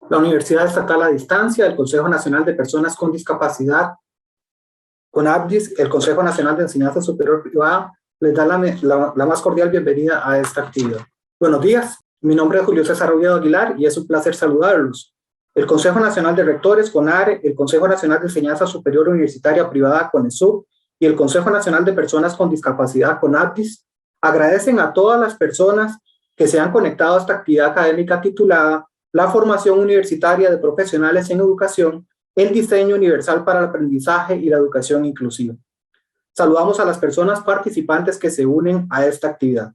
La Universidad Estatal a Distancia, el Consejo Nacional de Personas con Discapacidad, CONADIS, el Consejo Nacional de Enseñanza Superior Privada, les da la más cordial bienvenida a esta actividad. Buenos días, mi nombre es Julio César Oviedo Aguilar y es un placer saludarlos. El Consejo Nacional de Rectores, CONARE, el Consejo Nacional de Enseñanza Superior Universitaria Privada, CONESUB, y el Consejo Nacional de Personas con Discapacidad, CONADIS, agradecen a todas las personas que se han conectado a esta actividad académica titulada La formación universitaria de profesionales en educación, el diseño universal para el aprendizaje y la educación inclusiva. Saludamos a las personas participantes que se unen a esta actividad.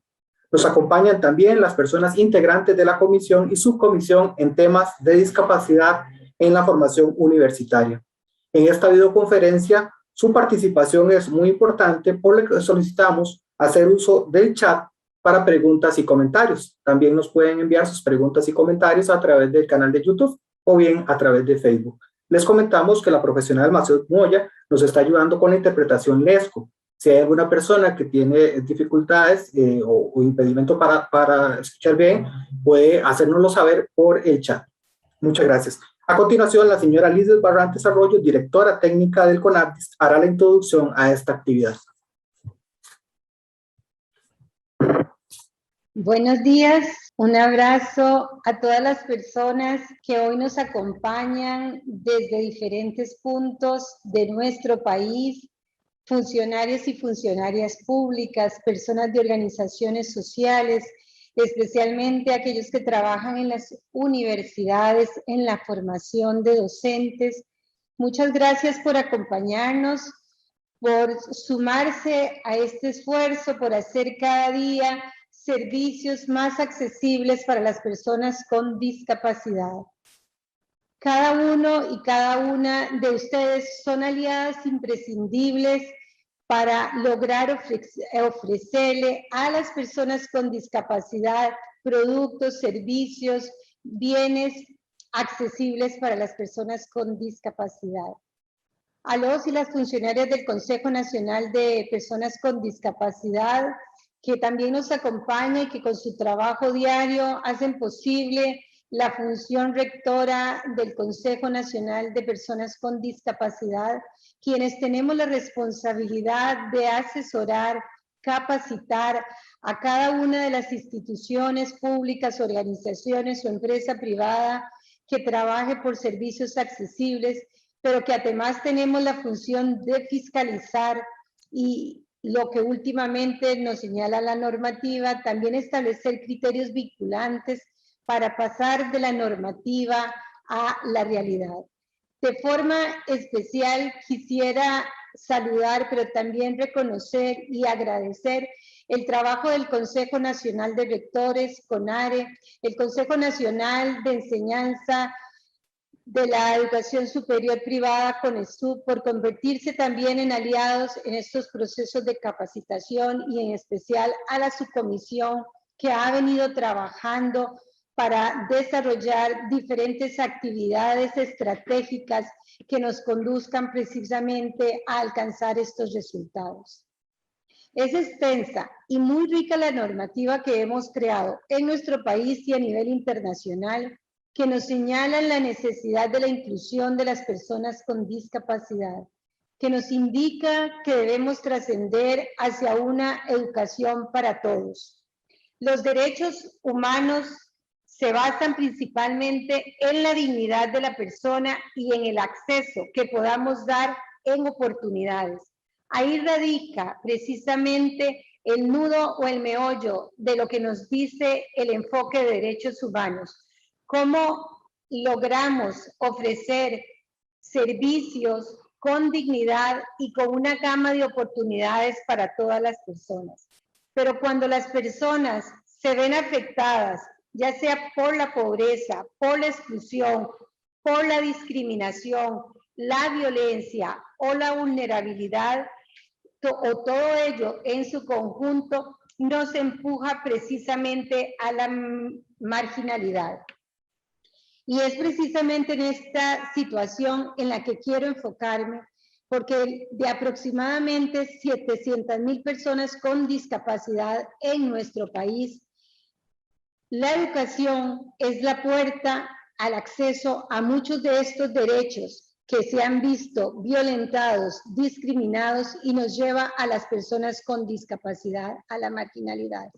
Nos acompañan también las personas integrantes de la comisión y subcomisión en temas de discapacidad en la formación universitaria. En esta videoconferencia, su participación es muy importante, por lo que solicitamos hacer uso del chat para preguntas y comentarios. También nos pueden enviar sus preguntas y comentarios a través del canal de YouTube o bien a través de Facebook. Les comentamos que la profesional Maceo Moya nos está ayudando con la interpretación LESCO. Si hay alguna persona que tiene dificultades o impedimento para escuchar bien, puede hacérnoslo saber por el chat. Muchas gracias. A continuación, la señora Lizdeth Barrantes Arroyo, directora técnica del CONADIS, hará la introducción a esta actividad. Buenos días, un abrazo a todas las personas que hoy nos acompañan desde diferentes puntos de nuestro país, funcionarios y funcionarias públicas, personas de organizaciones sociales, especialmente aquellos que trabajan en las universidades, en la formación de docentes. Muchas gracias por acompañarnos, por sumarse a este esfuerzo, por hacer cada día servicios más accesibles para las personas con discapacidad. Cada uno y cada una de ustedes son aliadas imprescindibles para lograr ofrecerle a las personas con discapacidad productos, servicios, bienes accesibles para las personas con discapacidad. A los y las funcionarias del Consejo Nacional de Personas con Discapacidad, que también nos acompaña y que con su trabajo diario hacen posible la función rectora del Consejo Nacional de Personas con Discapacidad, quienes tenemos la responsabilidad de asesorar, capacitar a cada una de las instituciones públicas, organizaciones o empresa privada que trabaje por servicios accesibles, pero que además tenemos la función de fiscalizar y lo que últimamente nos señala la normativa, también establecer criterios vinculantes para pasar de la normativa a la realidad. De forma especial quisiera saludar, pero también reconocer y agradecer el trabajo del Consejo Nacional de Rectores, CONARE, el Consejo Nacional de Enseñanza de la Educación Superior Privada, CONESUB, por convertirse también en aliados en estos procesos de capacitación y en especial a la subcomisión que ha venido trabajando para desarrollar diferentes actividades estratégicas que nos conduzcan precisamente a alcanzar estos resultados. Es extensa y muy rica la normativa que hemos creado en nuestro país y a nivel internacional, que nos señalan la necesidad de la inclusión de las personas con discapacidad, que nos indica que debemos trascender hacia una educación para todos. Los derechos humanos se basan principalmente en la dignidad de la persona y en el acceso que podamos dar en oportunidades. Ahí radica precisamente el nudo o el meollo de lo que nos dice el enfoque de derechos humanos. Cómo logramos ofrecer servicios con dignidad y con una gama de oportunidades para todas las personas. Pero cuando las personas se ven afectadas, ya sea por la pobreza, por la exclusión, por la discriminación, la violencia o la vulnerabilidad, o todo ello en su conjunto, nos empuja precisamente a la marginalidad. Y es precisamente en esta situación en la que quiero enfocarme, porque de aproximadamente 700,000 personas con discapacidad en nuestro país, la educación es la puerta al acceso a muchos de estos derechos que se han visto violentados, discriminados y nos lleva a las personas con discapacidad a la marginalidad.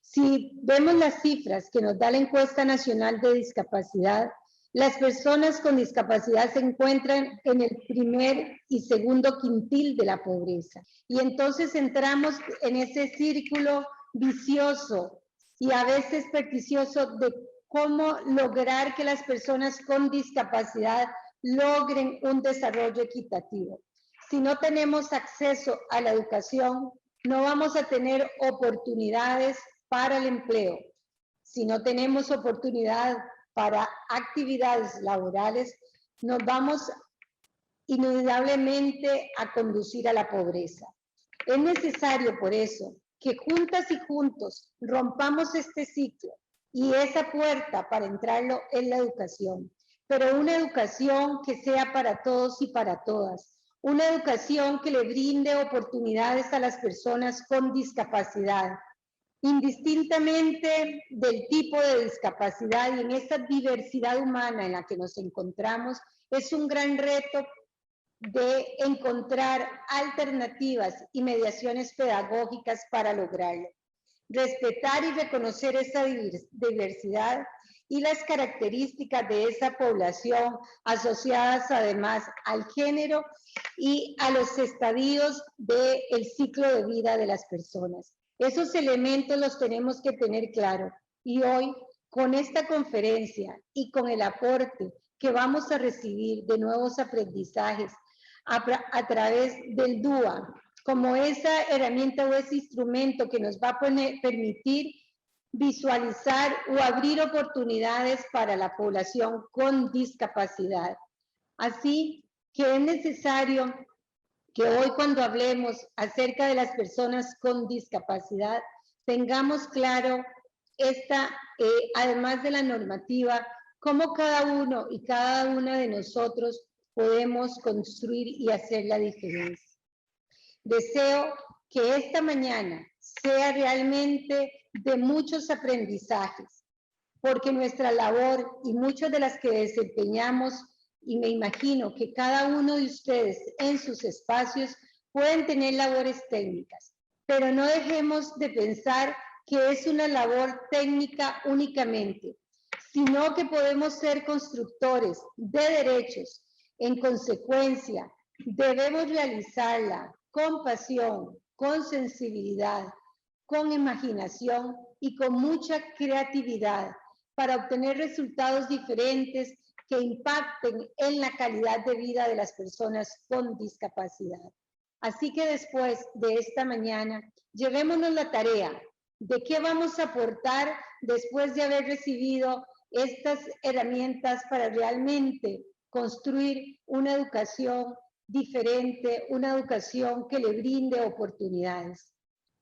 Si vemos las cifras que nos da la encuesta nacional de discapacidad, las personas con discapacidad se encuentran en el primer y segundo quintil de la pobreza. Y entonces entramos en ese círculo vicioso y a veces pernicioso de cómo lograr que las personas con discapacidad logren un desarrollo equitativo. Si no tenemos acceso a la educación, no vamos a tener oportunidades para el empleo. Si no tenemos oportunidad para actividades laborales, nos vamos inudablemente a conducir a la pobreza. Es necesario por eso que juntas y juntos rompamos este ciclo y esa puerta para entrarlo en la educación, pero una educación que sea para todos y para todas, una educación que le brinde oportunidades a las personas con discapacidad, indistintamente del tipo de discapacidad y en esta diversidad humana en la que nos encontramos. Es un gran reto de encontrar alternativas y mediaciones pedagógicas para lograrlo. Respetar y reconocer esa diversidad y las características de esa población asociadas además al género y a los estadios del ciclo de vida de las personas. Esos elementos los tenemos que tener claro y hoy con esta conferencia y con el aporte que vamos a recibir de nuevos aprendizajes a través del DUA, como esa herramienta o ese instrumento que nos va a permitir visualizar o abrir oportunidades para la población con discapacidad. Así que es necesario que hoy cuando hablemos acerca de las personas con discapacidad, tengamos claro además de la normativa, cómo cada uno y cada una de nosotros podemos construir y hacer la diferencia. Deseo que esta mañana sea realmente de muchos aprendizajes, porque nuestra labor y muchas de las que desempeñamos, y me imagino que cada uno de ustedes en sus espacios pueden tener labores técnicas, pero no dejemos de pensar que es una labor técnica únicamente, sino que podemos ser constructores de derechos. En consecuencia, debemos realizarla con pasión, con sensibilidad, con imaginación y con mucha creatividad para obtener resultados diferentes que impacten en la calidad de vida de las personas con discapacidad. Así que después de esta mañana, llevémonos la tarea de qué vamos a aportar después de haber recibido estas herramientas para realmente construir una educación diferente, una educación que le brinde oportunidades.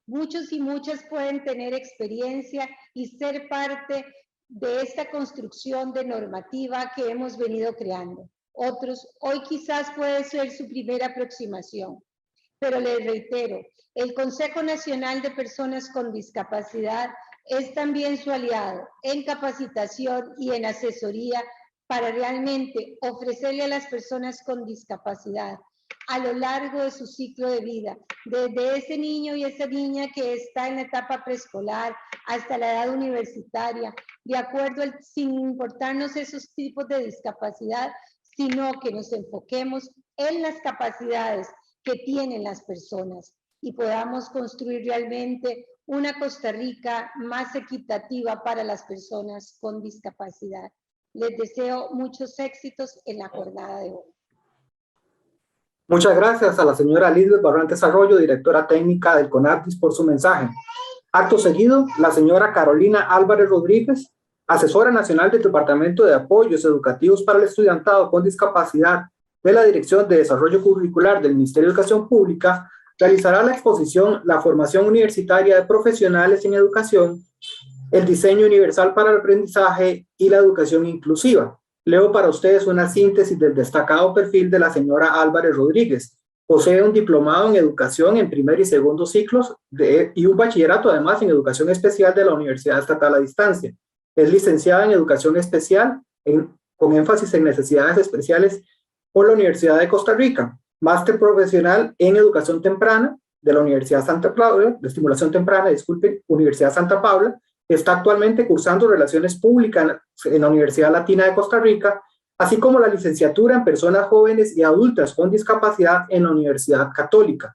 Muchos y muchas pueden tener experiencia y ser parte de esta construcción de normativa que hemos venido creando. Otros, hoy quizás puede ser su primera aproximación, pero les reitero, el Consejo Nacional de Personas con Discapacidad es también su aliado en capacitación y en asesoría para realmente ofrecerle a las personas con discapacidad a lo largo de su ciclo de vida, desde ese niño y esa niña que está en la etapa preescolar hasta la edad universitaria, de acuerdo sin importarnos esos tipos de discapacidad, sino que nos enfoquemos en las capacidades que tienen las personas y podamos construir realmente una Costa Rica más equitativa para las personas con discapacidad. Les deseo muchos éxitos en la jornada de hoy. Muchas gracias a la señora Lisbeth Barrantes Arroyo, directora técnica del CONADIS, por su mensaje. Acto seguido, la señora Carolina Álvarez Rodríguez, asesora nacional del Departamento de Apoyos Educativos para el Estudiantado con Discapacidad de la Dirección de Desarrollo Curricular del Ministerio de Educación Pública, realizará la exposición La formación universitaria de profesionales en educación, el diseño universal para el aprendizaje y la educación inclusiva. Leo para ustedes una síntesis del destacado perfil de la señora Álvarez Rodríguez. Posee un diplomado en educación en primer y segundo ciclos y un bachillerato además en educación especial de la Universidad Estatal a Distancia. Es licenciada en educación especial con énfasis en necesidades especiales por la Universidad de Costa Rica. Máster profesional en educación temprana de la Universidad Santa Paula, de estimulación temprana, disculpen, Universidad Santa Paula. Está actualmente cursando Relaciones Públicas en la Universidad Latina de Costa Rica, así como la licenciatura en Personas Jóvenes y Adultas con Discapacidad en la Universidad Católica.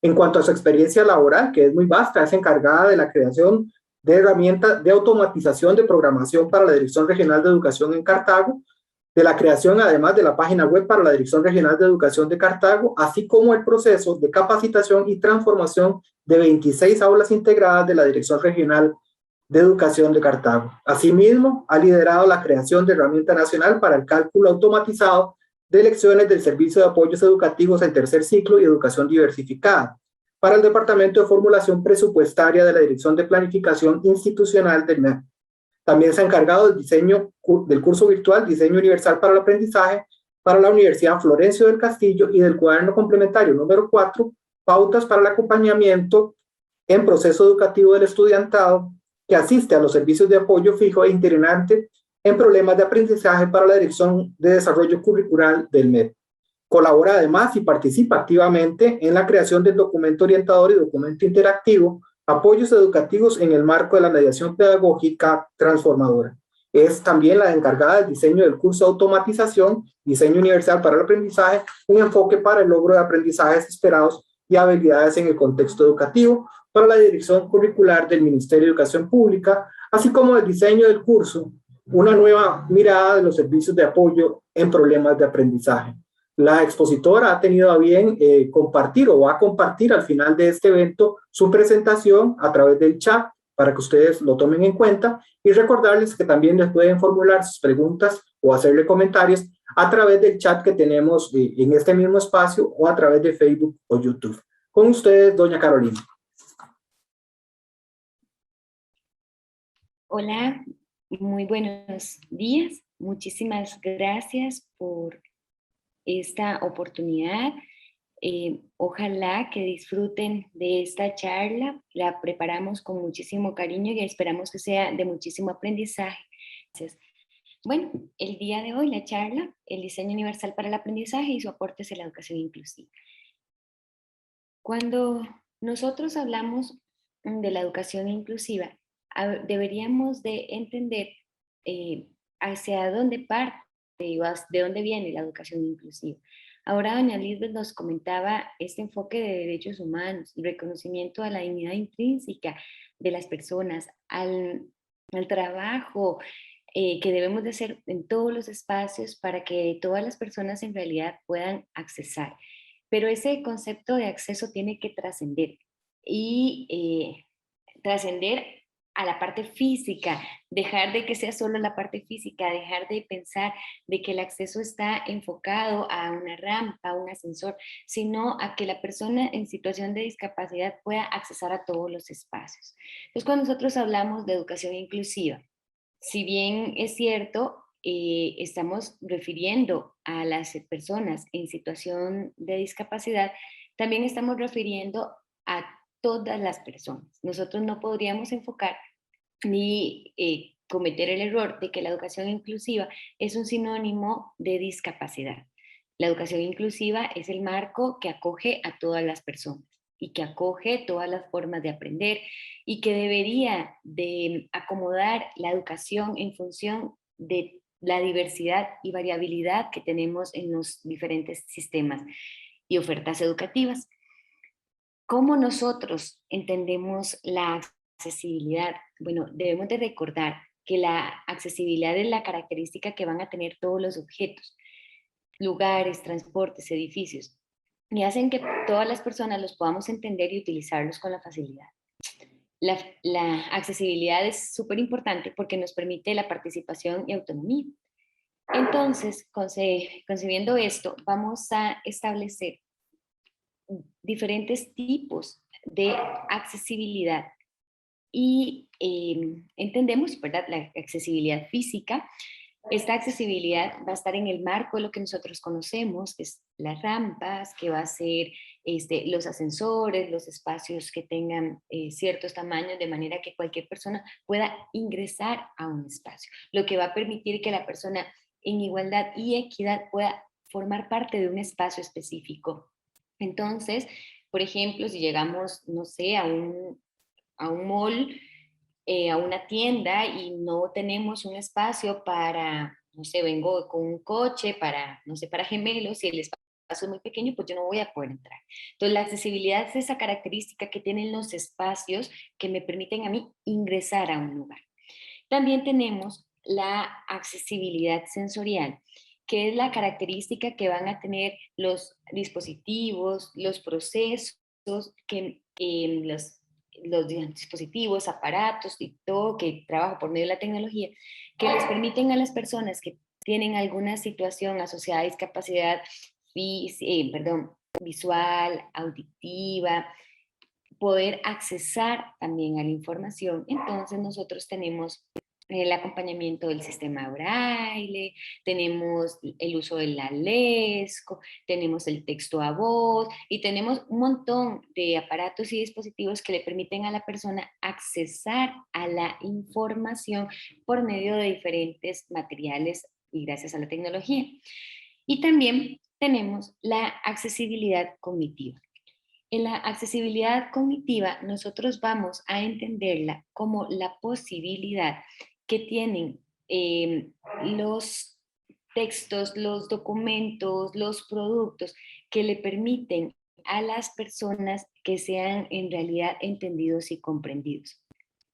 En cuanto a su experiencia laboral, que es muy vasta, es encargada de la creación de herramientas de automatización de programación para la Dirección Regional de Educación en Cartago, de la creación además de la página web para la Dirección Regional de Educación de Cartago, así como el proceso de capacitación y transformación de 26 aulas integradas de la Dirección Regional de Educación de Cartago. Asimismo, ha liderado la creación de herramienta nacional para el cálculo automatizado de lecciones del Servicio de Apoyos Educativos en tercer ciclo y educación diversificada para el Departamento de Formulación Presupuestaria de la Dirección de Planificación Institucional del MEP. También se ha encargado del diseño del curso virtual Diseño Universal para el Aprendizaje para la Universidad Florencio del Castillo y del cuaderno complementario número 4, Pautas para el Acompañamiento en Proceso Educativo del Estudiantado, que asiste a los servicios de apoyo fijo e itinerante en problemas de aprendizaje para la Dirección de Desarrollo Curricular del MEP. Colabora además y participa activamente en la creación del documento orientador y documento interactivo Apoyos Educativos en el marco de la mediación pedagógica transformadora. Es también la encargada del diseño del curso de automatización, Diseño Universal para el Aprendizaje, un enfoque para el logro de aprendizajes esperados y habilidades en el contexto educativo, para la Dirección Curricular del Ministerio de Educación Pública, así como el diseño del curso, una nueva mirada de los servicios de apoyo en problemas de aprendizaje. La expositora ha tenido a bien compartir o va a compartir al final de este evento su presentación a través del chat para que ustedes lo tomen en cuenta y recordarles que también les pueden formular sus preguntas o hacerle comentarios a través del chat que tenemos en este mismo espacio o a través de Facebook o YouTube. Con ustedes, doña Carolina. Hola, muy buenos días. Muchísimas gracias por esta oportunidad. Ojalá que disfruten de esta charla. La preparamos con muchísimo cariño y esperamos que sea de muchísimo aprendizaje. Entonces, bueno, el día de hoy la charla, el diseño universal para el aprendizaje y su aporte a la educación inclusiva. Cuando nosotros hablamos de la educación inclusiva, deberíamos de entender hacia dónde parte, de dónde viene la educación inclusiva. Ahora doña Lisbeth nos comentaba este enfoque de derechos humanos, el reconocimiento a la dignidad intrínseca de las personas, al trabajo que debemos de hacer en todos los espacios para que todas las personas en realidad puedan accesar. Pero ese concepto de acceso tiene que trascender y trascender a la parte física, dejar de que sea solo la parte física, dejar de pensar de que el acceso está enfocado a una rampa, a un ascensor, sino a que la persona en situación de discapacidad pueda accesar a todos los espacios. Entonces, cuando nosotros hablamos de educación inclusiva, si bien es cierto, estamos refiriendo a las personas en situación de discapacidad, también estamos refiriendo a todas las personas. Nosotros no podríamos enfocar ni cometer el error de que la educación inclusiva es un sinónimo de discapacidad. La educación inclusiva es el marco que acoge a todas las personas y que acoge todas las formas de aprender y que debería de acomodar la educación en función de la diversidad y variabilidad que tenemos en los diferentes sistemas y ofertas educativas. ¿Cómo nosotros entendemos la accesibilidad? Bueno, debemos de recordar que la accesibilidad es la característica que van a tener todos los objetos, lugares, transportes, edificios, y hacen que todas las personas los podamos entender y utilizarlos con la facilidad. La accesibilidad es súper importante porque nos permite la participación y autonomía. Entonces, concebiendo esto, vamos a establecer diferentes tipos de accesibilidad y entendemos, ¿verdad?, la accesibilidad física, Esta accesibilidad va a estar en el marco de lo que nosotros conocemos, que es las rampas, que va a ser los ascensores, los espacios que tengan ciertos tamaños, de manera que cualquier persona pueda ingresar a un espacio, lo que va a permitir que la persona en igualdad y equidad pueda formar parte de un espacio específico. Entonces, por ejemplo, si llegamos, no sé, a un mall, a una tienda y no tenemos un espacio para, no sé, vengo con un coche para, no sé, para gemelos y el espacio es muy pequeño, pues yo no voy a poder entrar. Entonces, la accesibilidad es esa característica que tienen los espacios que me permiten a mí ingresar a un lugar. También tenemos la accesibilidad sensorial, que es la característica que van a tener los dispositivos, los procesos, que los dispositivos, aparatos y todo que trabaja por medio de la tecnología, que les permiten a las personas que tienen alguna situación asociada a discapacidad visual, auditiva, poder accesar también a la información. Entonces nosotros tenemos el acompañamiento del sistema braille, tenemos el uso de la LESCO, tenemos el texto a voz y tenemos un montón de aparatos y dispositivos que le permiten a la persona accesar a la información por medio de diferentes materiales y gracias a la tecnología. Y también tenemos la accesibilidad cognitiva. En la accesibilidad cognitiva, nosotros vamos a entenderla como la posibilidad que tienen los textos, los documentos, los productos que le permiten a las personas que sean en realidad entendidos y comprendidos.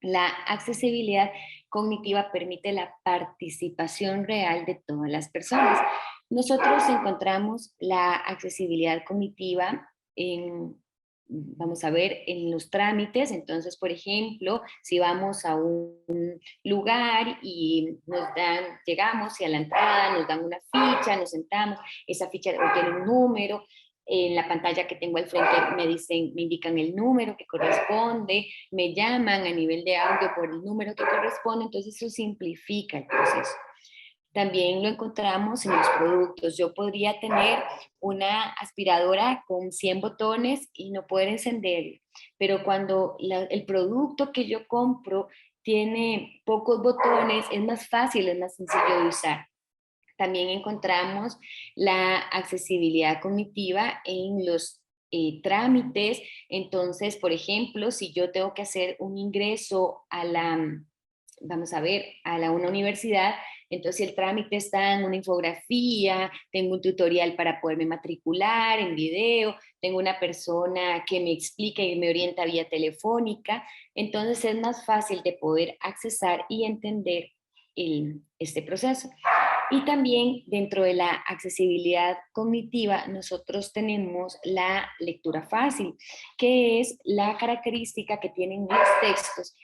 La accesibilidad cognitiva permite la participación real de todas las personas. Nosotros encontramos la accesibilidad cognitiva vamos a ver, en los trámites. Entonces, por ejemplo, si vamos a un lugar y llegamos y a la entrada nos dan una ficha, nos sentamos, esa ficha tiene un número, en la pantalla que tengo al frente me indican el número que corresponde, me llaman a nivel de audio por el número que corresponde, entonces eso simplifica el proceso. También lo encontramos en los productos. Yo podría tener una aspiradora con 100 botones y no poder encenderla, pero cuando el producto que yo compro tiene pocos botones, es más fácil, es más sencillo de usar. También encontramos la accesibilidad cognitiva en los trámites. Entonces, por ejemplo, si yo tengo que hacer un ingreso a una universidad, entonces si el trámite está en una infografía, tengo un tutorial para poderme matricular en video, tengo una persona que me explica y me orienta vía telefónica, entonces es más fácil de poder accesar y entender este proceso. Y también dentro de la accesibilidad cognitiva, nosotros tenemos la lectura fácil, que es la característica que tienen los textos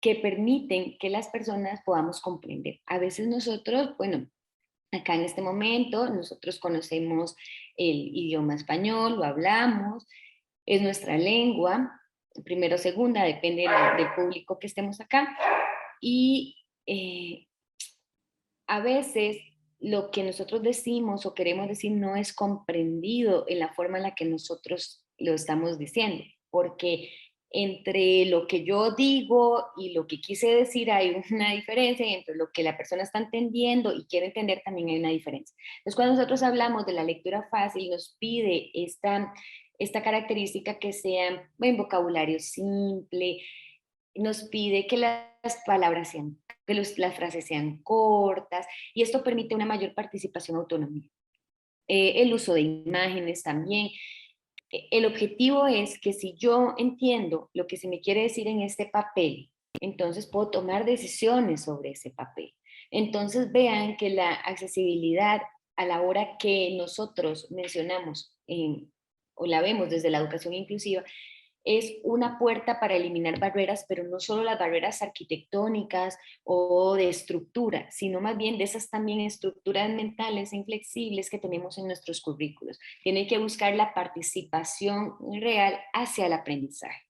que permiten que las personas podamos comprender. A veces nosotros, bueno, acá en este momento, nosotros conocemos el idioma español, lo hablamos, es nuestra lengua, primero o segunda, depende del público que estemos acá, y a veces lo que nosotros decimos o queremos decir no es comprendido en la forma en la que nosotros lo estamos diciendo, porque entre lo que yo digo y lo que quise decir hay una diferencia, y entre lo que la persona está entendiendo y quiere entender también hay una diferencia. Entonces, cuando nosotros hablamos de la lectura fácil, nos pide esta característica que sea en vocabulario simple, nos pide que las palabras sean, que las frases sean cortas, y esto permite una mayor participación autónoma. El uso de imágenes también. El objetivo es que si yo entiendo lo que se me quiere decir en este papel, entonces puedo tomar decisiones sobre ese papel. Entonces vean que la accesibilidad a la hora que nosotros mencionamos o la vemos desde la educación inclusiva, es una puerta para eliminar barreras, pero no solo las barreras arquitectónicas o de estructura, sino más bien de esas también estructuras mentales e inflexibles que tenemos en nuestros currículos. Tiene que buscar la participación real hacia el aprendizaje.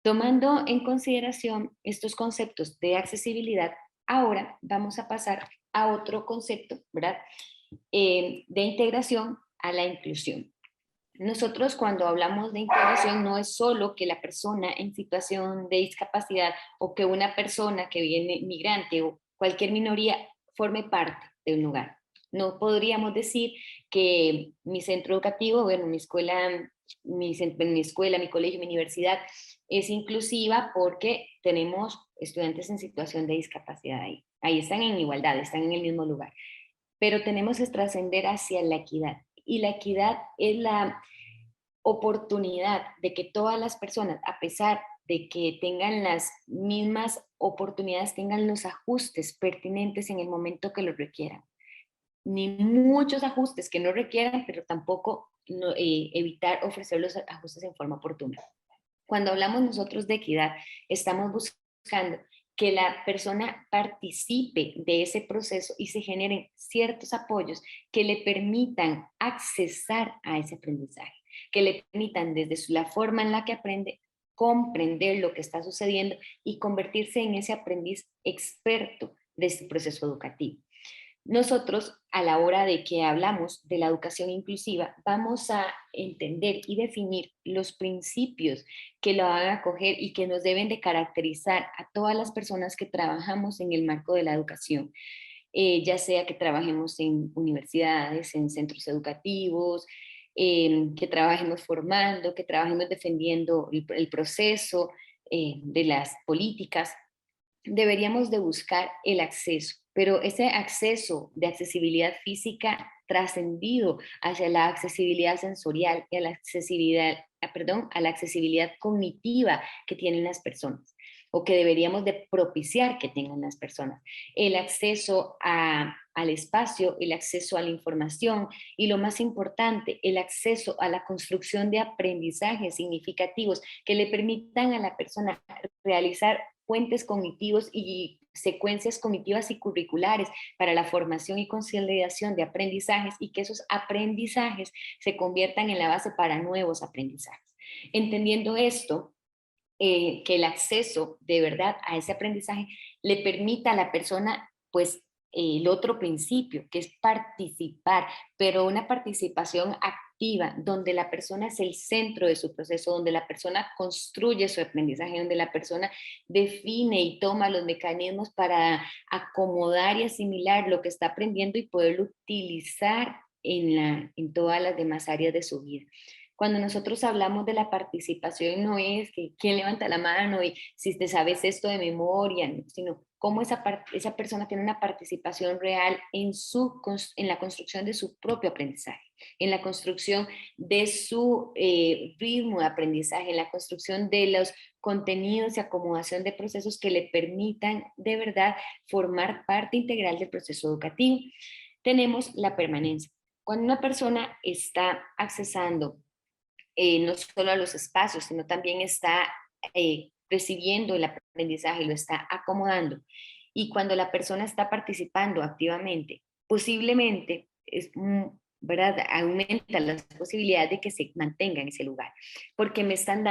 Tomando en consideración estos conceptos de accesibilidad, ahora vamos a pasar a otro concepto, ¿verdad? De integración a la inclusión. Nosotros cuando hablamos de integración no es solo que la persona en situación de discapacidad o que una persona que viene migrante o cualquier minoría forme parte de un lugar. No podríamos decir que mi centro educativo, bueno, mi escuela, mi colegio, mi universidad es inclusiva porque tenemos estudiantes en situación de discapacidad ahí. Ahí están en igualdad, están en el mismo lugar. Pero tenemos que trascender hacia la equidad. Y la equidad es la oportunidad de que todas las personas, a pesar de que tengan las mismas oportunidades, tengan los ajustes pertinentes en el momento que lo requieran. Ni muchos ajustes que no requieran, pero tampoco evitar ofrecer los ajustes en forma oportuna. Cuando hablamos nosotros de equidad, estamos buscando que la persona participe de ese proceso y se generen ciertos apoyos que le permitan accesar a ese aprendizaje, que le permitan desde la forma en la que aprende comprender lo que está sucediendo y convertirse en ese aprendiz experto de este proceso educativo. Nosotros, a la hora de que hablamos de la educación inclusiva, vamos a entender y definir los principios que lo van a acoger y que nos deben de caracterizar a todas las personas que trabajamos en el marco de la educación, ya sea que trabajemos en universidades, en centros educativos, que trabajemos formando, que trabajemos defendiendo el proceso de las políticas. Deberíamos de buscar el acceso, pero ese acceso de accesibilidad física trascendido hacia la accesibilidad sensorial y a la accesibilidad, a la accesibilidad cognitiva que tienen las personas o que deberíamos de propiciar que tengan las personas. El acceso al espacio, el acceso a la información y lo más importante, el acceso a la construcción de aprendizajes significativos que le permitan a la persona realizar puentes cognitivos y secuencias cognitivas y curriculares para la formación y consolidación de aprendizajes y que esos aprendizajes se conviertan en la base para nuevos aprendizajes. Entendiendo esto, que el acceso de verdad a ese aprendizaje le permita a la persona, pues, el otro principio, que es participar, pero una participación activa, donde la persona es el centro de su proceso, donde la persona construye su aprendizaje, donde la persona define y toma los mecanismos para acomodar y asimilar lo que está aprendiendo y poderlo utilizar en todas las demás áreas de su vida. Cuando nosotros hablamos de la participación, no es que quién levanta la mano y si te sabes esto de memoria, sino cómo esa persona tiene una participación real en la construcción de su propio aprendizaje, en la construcción de su ritmo de aprendizaje, en la construcción de los contenidos y acomodación de procesos que le permitan de verdad formar parte integral del proceso educativo. Tenemos la permanencia. Cuando una persona está accesando no solo a los espacios, sino también está recibiendo el aprendizaje, lo está acomodando. Y cuando la persona está participando activamente, posiblemente ¿verdad? Aumenta las posibilidades de que se mantenga en ese lugar, porque me están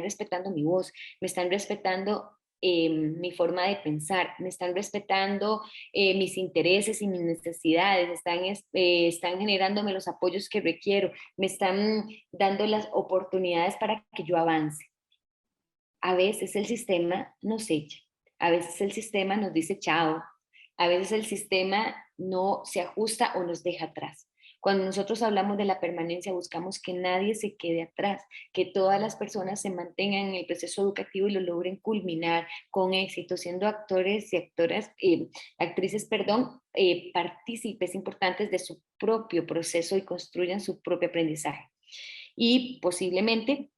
respetando mi voz, me están respetando mi forma de pensar, me están respetando mis intereses y mis necesidades, están generándome los apoyos que requiero, me están dando las oportunidades para que yo avance. A veces el sistema nos echa, a veces el sistema nos dice chao, a veces el sistema no se ajusta o nos deja atrás. Cuando nosotros hablamos de la permanencia, buscamos que nadie se quede atrás, que todas las personas se mantengan en el proceso educativo y lo logren culminar con éxito, siendo actores y actrices, partícipes importantes de su propio proceso y construyan su propio aprendizaje. Y posiblemente,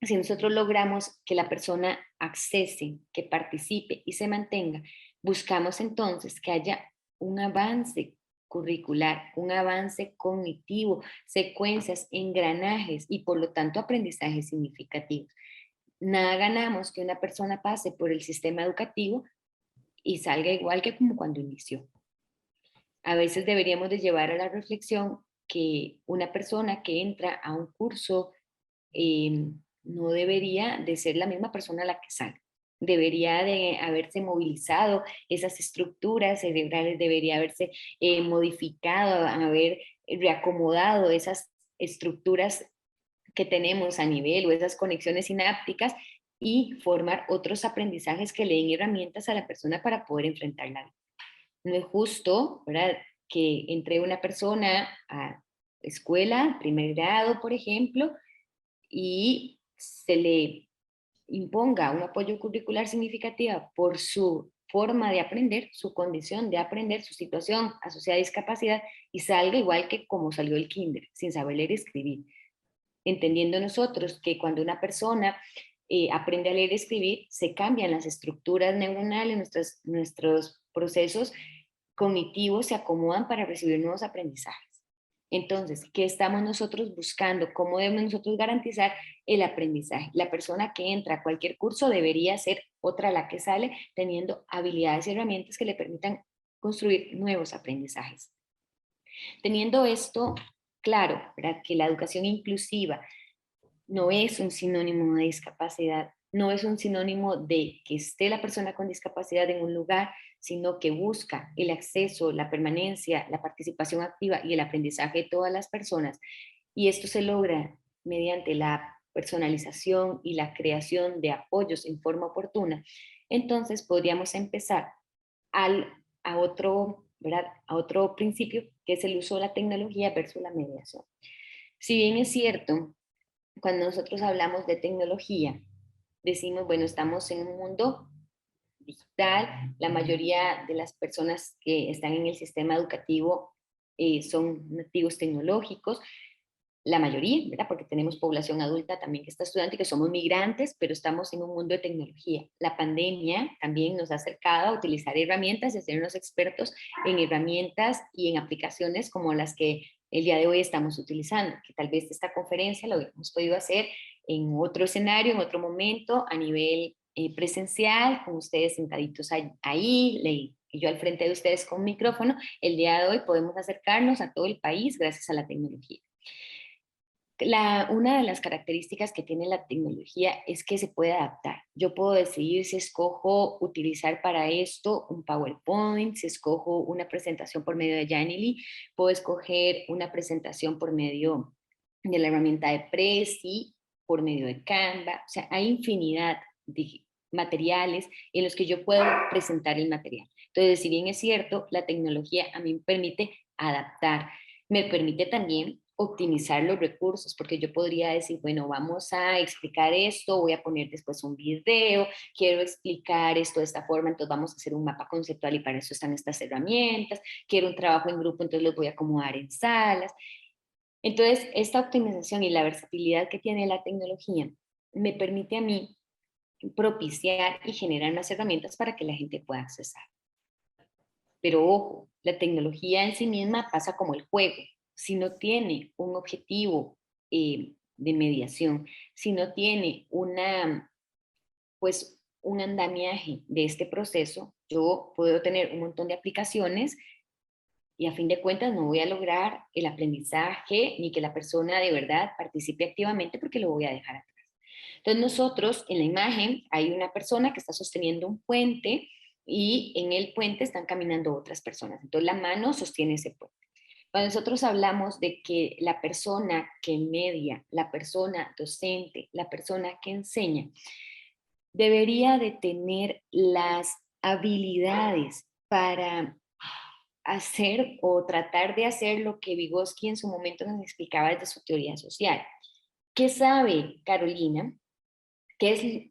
si nosotros logramos que la persona accese, que participe y se mantenga, buscamos entonces que haya un avance curricular, un avance cognitivo, secuencias, engranajes y por lo tanto aprendizajes significativos. Nada ganamos que una persona pase por el sistema educativo y salga igual que como cuando inició. A veces deberíamos de llevar a la reflexión que una persona que entra a un curso no debería de ser la misma persona a la que sale. debería de haberse movilizado esas estructuras cerebrales, debería haberse modificado, haber reacomodado esas estructuras que tenemos a nivel o esas conexiones sinápticas y formar otros aprendizajes que le den herramientas a la persona para poder enfrentar la vida. No es justo, ¿verdad?, que entre una persona a escuela, primer grado, por ejemplo, y se le imponga un apoyo curricular significativo por su forma de aprender, su condición de aprender, su situación asociada a discapacidad, y salga igual que como salió el kinder, sin saber leer y escribir. Entendiendo nosotros que cuando una persona aprende a leer y escribir, se cambian las estructuras neuronales, nuestros procesos cognitivos se acomodan para recibir nuevos aprendizajes. Entonces, ¿qué estamos nosotros buscando? ¿Cómo debemos nosotros garantizar el aprendizaje? La persona que entra a cualquier curso debería ser otra la que sale, teniendo habilidades y herramientas que le permitan construir nuevos aprendizajes. Teniendo esto claro, ¿verdad?, que la educación inclusiva no es un sinónimo de discapacidad, no es un sinónimo de que esté la persona con discapacidad en un lugar, sino que busca el acceso, la permanencia, la participación activa y el aprendizaje de todas las personas. Y esto se logra mediante la personalización y la creación de apoyos en forma oportuna. Entonces podríamos empezar a otro, ¿verdad?, a otro principio, que es el uso de la tecnología versus la mediación. Si bien es cierto, cuando nosotros hablamos de tecnología, decimos, bueno, estamos en un mundo digital, la mayoría de las personas que están en el sistema educativo son nativos tecnológicos, la mayoría, ¿verdad?, porque tenemos población adulta también que está estudiante, que somos migrantes, pero estamos en un mundo de tecnología. La pandemia también nos ha acercado a utilizar herramientas y a ser unos expertos en herramientas y en aplicaciones como las que el día de hoy estamos utilizando, que tal vez esta conferencia lo hemos podido hacer en otro escenario, en otro momento, a nivel presencial, con ustedes sentaditos ahí, y yo al frente de ustedes con micrófono. El día de hoy podemos acercarnos a todo el país gracias a la tecnología. Una de las características que tiene la tecnología es que se puede adaptar. Yo puedo decidir si escojo utilizar para esto un PowerPoint, si escojo una presentación por medio de Janely, puedo escoger una presentación por medio de la herramienta de Prezi, por medio de Canva. O sea, hay infinidad de materiales en los que yo puedo presentar el material. Entonces, si bien es cierto, la tecnología a mí me permite adaptar, me permite también optimizar los recursos, porque yo podría decir, bueno, vamos a explicar esto, voy a poner después un video, quiero explicar esto de esta forma, entonces vamos a hacer un mapa conceptual y para eso están estas herramientas, quiero un trabajo en grupo, entonces los voy a acomodar en salas. Entonces, esta optimización y la versatilidad que tiene la tecnología me permite a mí propiciar y generar más herramientas para que la gente pueda accesar. Pero ojo, la tecnología en sí misma pasa como el juego. Si no tiene un objetivo de mediación, si no tiene pues, un andamiaje de este proceso, yo puedo tener un montón de aplicaciones y a fin de cuentas no voy a lograr el aprendizaje ni que la persona de verdad participe activamente porque lo voy a dejar atrás. Entonces nosotros en la imagen hay una persona que está sosteniendo un puente y en el puente están caminando otras personas. Entonces la mano sostiene ese puente. Cuando nosotros hablamos de que la persona que media, la persona docente, la persona que enseña, debería de tener las habilidades para hacer o tratar de hacer lo que Vygotsky en su momento nos explicaba desde su teoría social. ¿Qué sabe Carolina?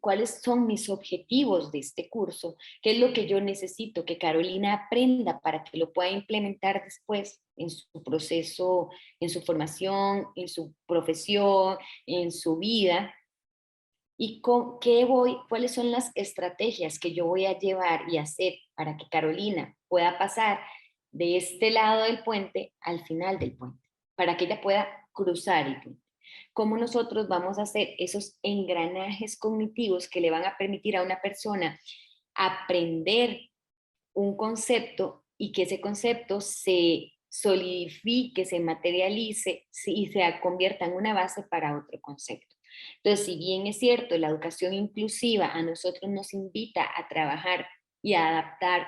¿Cuáles son mis objetivos de este curso? ¿Qué es lo que yo necesito que Carolina aprenda para que lo pueda implementar después en su proceso, en su formación, en su profesión, en su vida? ¿Y cuáles son las estrategias que yo voy a llevar y hacer para que Carolina pueda pasar de este lado del puente al final del puente? Para que ella pueda cruzar el puente. ¿Cómo nosotros vamos a hacer esos engranajes cognitivos que le van a permitir a una persona aprender un concepto y que ese concepto se solidifique, se materialice y se convierta en una base para otro concepto? Entonces, si bien es cierto, la educación inclusiva a nosotros nos invita a trabajar y a adaptar,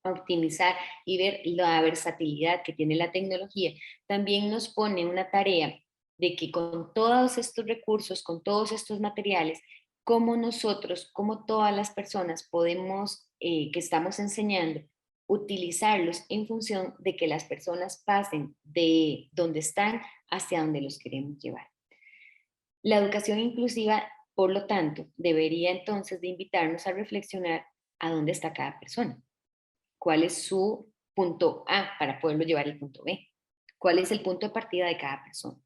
a optimizar y ver la versatilidad que tiene la tecnología, también nos pone una tarea de que con todos estos recursos, con todos estos materiales, cómo nosotros, cómo todas las personas podemos, que estamos enseñando, utilizarlos en función de que las personas pasen de donde están hacia donde los queremos llevar. La educación inclusiva, por lo tanto, debería entonces de invitarnos a reflexionar a dónde está cada persona. ¿Cuál es su punto A para poderlo llevar al punto B? ¿Cuál es el punto de partida de cada persona?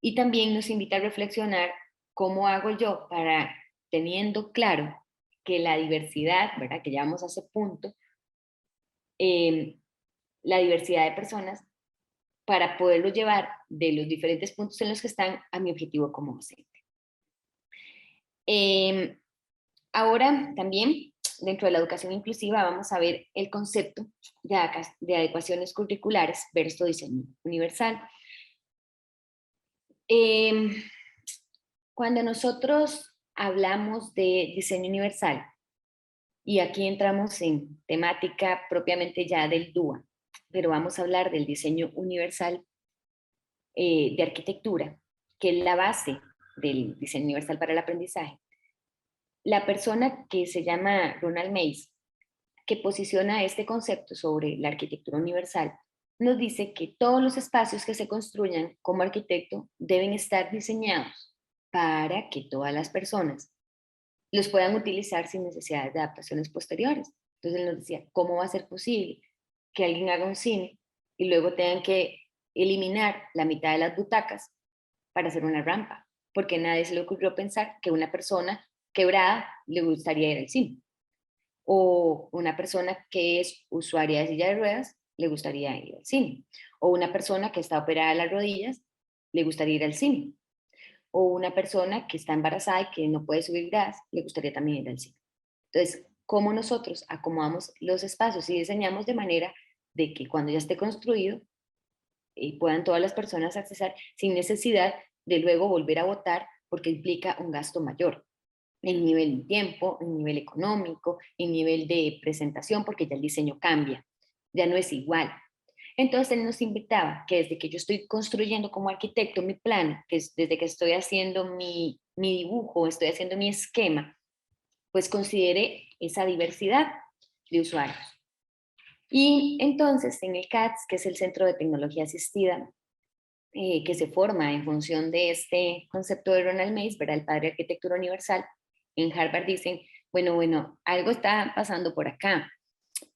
Y también nos invita a reflexionar cómo hago yo para, teniendo claro que la diversidad, ¿verdad? Que llevamos a ese punto, la diversidad de personas, para poderlo llevar de los diferentes puntos en los que están a mi objetivo como docente. Ahora también, dentro de la educación inclusiva, vamos a ver el concepto de adecuaciones curriculares versus diseño universal. Cuando nosotros hablamos de diseño universal, y aquí entramos en temática propiamente ya del DUA, pero vamos a hablar del diseño universal de arquitectura, que es la base del diseño universal para el aprendizaje. La persona que se llama Ronald Mays, que posiciona este concepto sobre la arquitectura universal, nos dice que todos los espacios que se construyan como arquitecto deben estar diseñados para que todas las personas los puedan utilizar sin necesidad de adaptaciones posteriores. Entonces él nos decía, ¿cómo va a ser posible que alguien haga un cine y luego tengan que eliminar la mitad de las butacas para hacer una rampa? Porque a nadie se le ocurrió pensar que una persona quebrada le gustaría ir al cine. O una persona que es usuaria de silla de ruedas le gustaría ir al cine. O una persona que está operada de las rodillas le gustaría ir al cine. O una persona que está embarazada y que no puede subir gradas, le gustaría también ir al cine. Entonces, ¿cómo nosotros acomodamos los espacios y diseñamos de manera de que cuando ya esté construido puedan todas las personas accesar sin necesidad de luego volver a votar porque implica un gasto mayor en nivel de tiempo, en nivel económico, en nivel de presentación, porque ya el diseño cambia, ya no es igual? Entonces él nos invitaba que desde que yo estoy construyendo como arquitecto mi plan, que es desde que estoy haciendo mi dibujo, estoy haciendo mi esquema, pues considere esa diversidad de usuarios. Y entonces en el CATS, que es el Centro de Tecnología Asistida, que se forma en función de este concepto de Ronald Mays, ¿verdad? El padre de arquitectura universal, en Harvard dicen, bueno, algo está pasando por acá.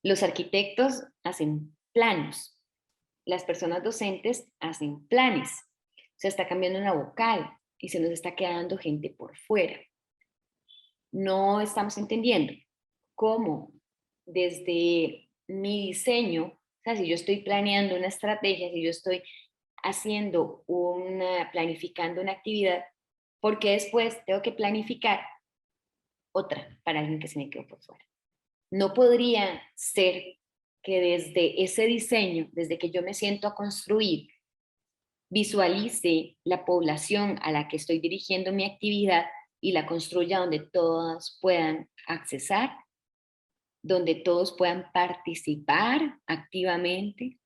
Los arquitectos hacen planos, las personas docentes hacen planes, se está cambiando una vocal y se nos está quedando gente por fuera. No estamos entendiendo cómo desde mi diseño, o sea, si yo estoy planeando una estrategia, si yo estoy planificando una actividad, porque después tengo que planificar otra para alguien que se me quedó por fuera. No podría ser que desde ese diseño, desde que yo me siento a construir, visualice la población a la que estoy dirigiendo mi actividad y la construya donde todas puedan accesar, donde todos puedan participar activamente,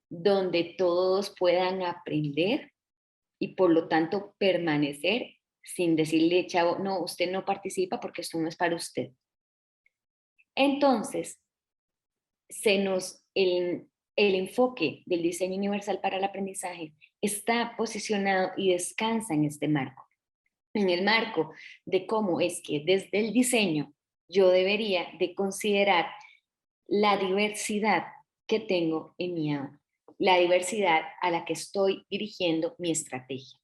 donde todos puedan aprender y por lo tanto permanecer sin decirle, chavo, no, usted no participa porque esto no es para usted. Entonces, el enfoque del diseño universal para el aprendizaje está posicionado y descansa en este marco. En el marco de cómo es que desde el diseño yo debería de considerar la diversidad que tengo en mi aula, la diversidad a la que estoy dirigiendo mi estrategia.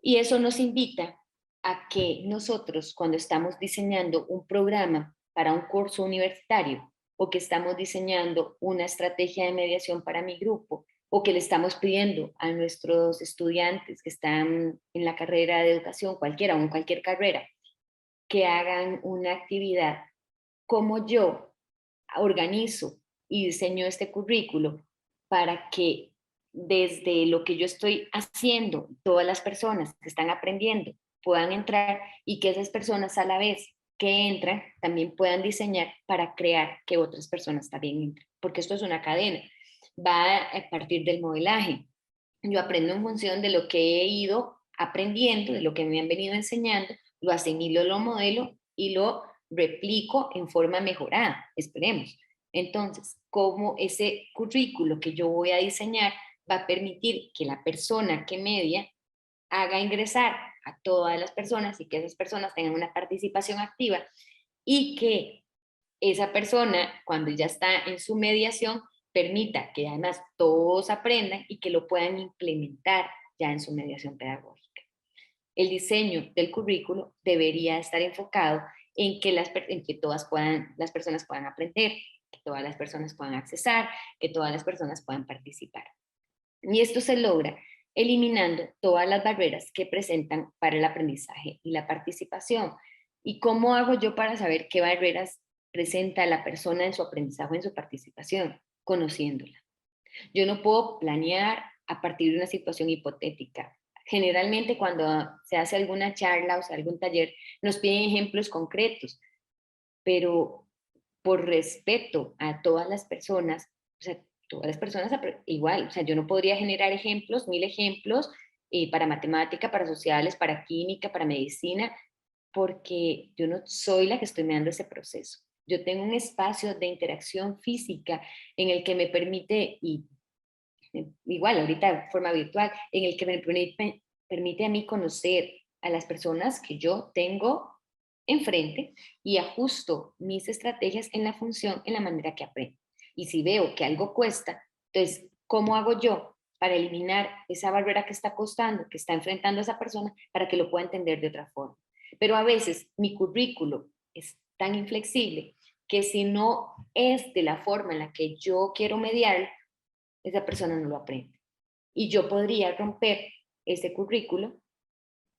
Y eso nos invita a que nosotros, cuando estamos diseñando un programa para un curso universitario o que estamos diseñando una estrategia de mediación para mi grupo o que le estamos pidiendo a nuestros estudiantes que están en la carrera de educación, cualquiera o en cualquier carrera, que hagan una actividad, como yo organizo y diseño este currículo para que desde lo que yo estoy haciendo, todas las personas que están aprendiendo puedan entrar y que esas personas a la vez que entran también puedan diseñar para crear que otras personas también entren, porque esto es una cadena, va a partir del modelaje. Yo aprendo en función de lo que he ido aprendiendo, de lo que me han venido enseñando, lo asimilo, lo modelo y lo replico en forma mejorada, esperemos. Entonces, cómo ese currículo que yo voy a diseñar va a permitir que la persona que media haga ingresar a todas las personas y que esas personas tengan una participación activa y que esa persona, cuando ya está en su mediación, permita que además todos aprendan y que lo puedan implementar ya en su mediación pedagógica. El diseño del currículo debería estar enfocado en que las personas puedan aprender, que todas las personas puedan accesar, que todas las personas puedan participar. Y esto se logra eliminando todas las barreras que presentan para el aprendizaje y la participación. ¿Y cómo hago yo para saber qué barreras presenta la persona en su aprendizaje o en su participación? Conociéndola. Yo no puedo planear a partir de una situación hipotética. Generalmente cuando se hace alguna charla o sea, algún taller, nos piden ejemplos concretos, pero por respeto a todas las personas, o sea, todas las personas igual, o sea, yo no podría generar ejemplos, 1000 ejemplos para matemática, para sociales, para química, para medicina, porque yo no soy la que estoy mediando ese proceso. Yo tengo un espacio de interacción física en el que me permite, y igual ahorita de forma virtual, en el que me permite a mí conocer a las personas que yo tengo enfrente y ajusto mis estrategias en la función, en la manera que aprendo. Y si veo que algo cuesta, entonces, ¿cómo hago yo para eliminar esa barrera que está costando, que está enfrentando a esa persona, para que lo pueda entender de otra forma? Pero a veces mi currículo es tan inflexible que si no es de la forma en la que yo quiero mediar, esa persona no lo aprende. Y yo podría romper ese currículo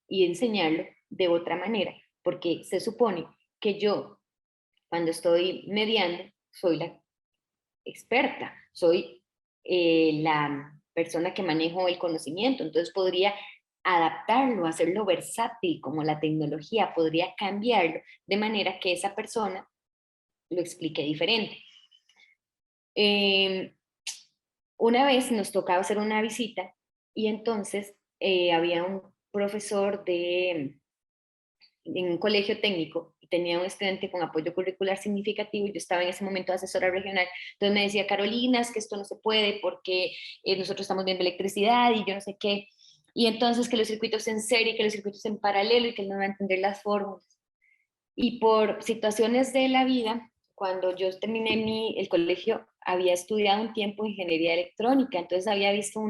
y enseñarlo de otra manera, porque se supone que yo, cuando estoy mediando, soy la experta, soy la persona que manejo el conocimiento, entonces podría adaptarlo, hacerlo versátil como la tecnología, podría cambiarlo de manera que esa persona lo explique diferente. Una vez nos tocaba hacer una visita y entonces había un profesor en un colegio técnico y tenía un estudiante con apoyo curricular significativo y yo estaba en ese momento asesora regional. Entonces me decía, Carolina, es que esto no se puede porque nosotros estamos viendo electricidad y yo no sé qué. Y entonces que los circuitos en serie, que los circuitos en paralelo y que él no va a entender las fórmulas. Y por situaciones de la vida, cuando yo terminé el colegio, había estudiado un tiempo ingeniería electrónica, entonces había visto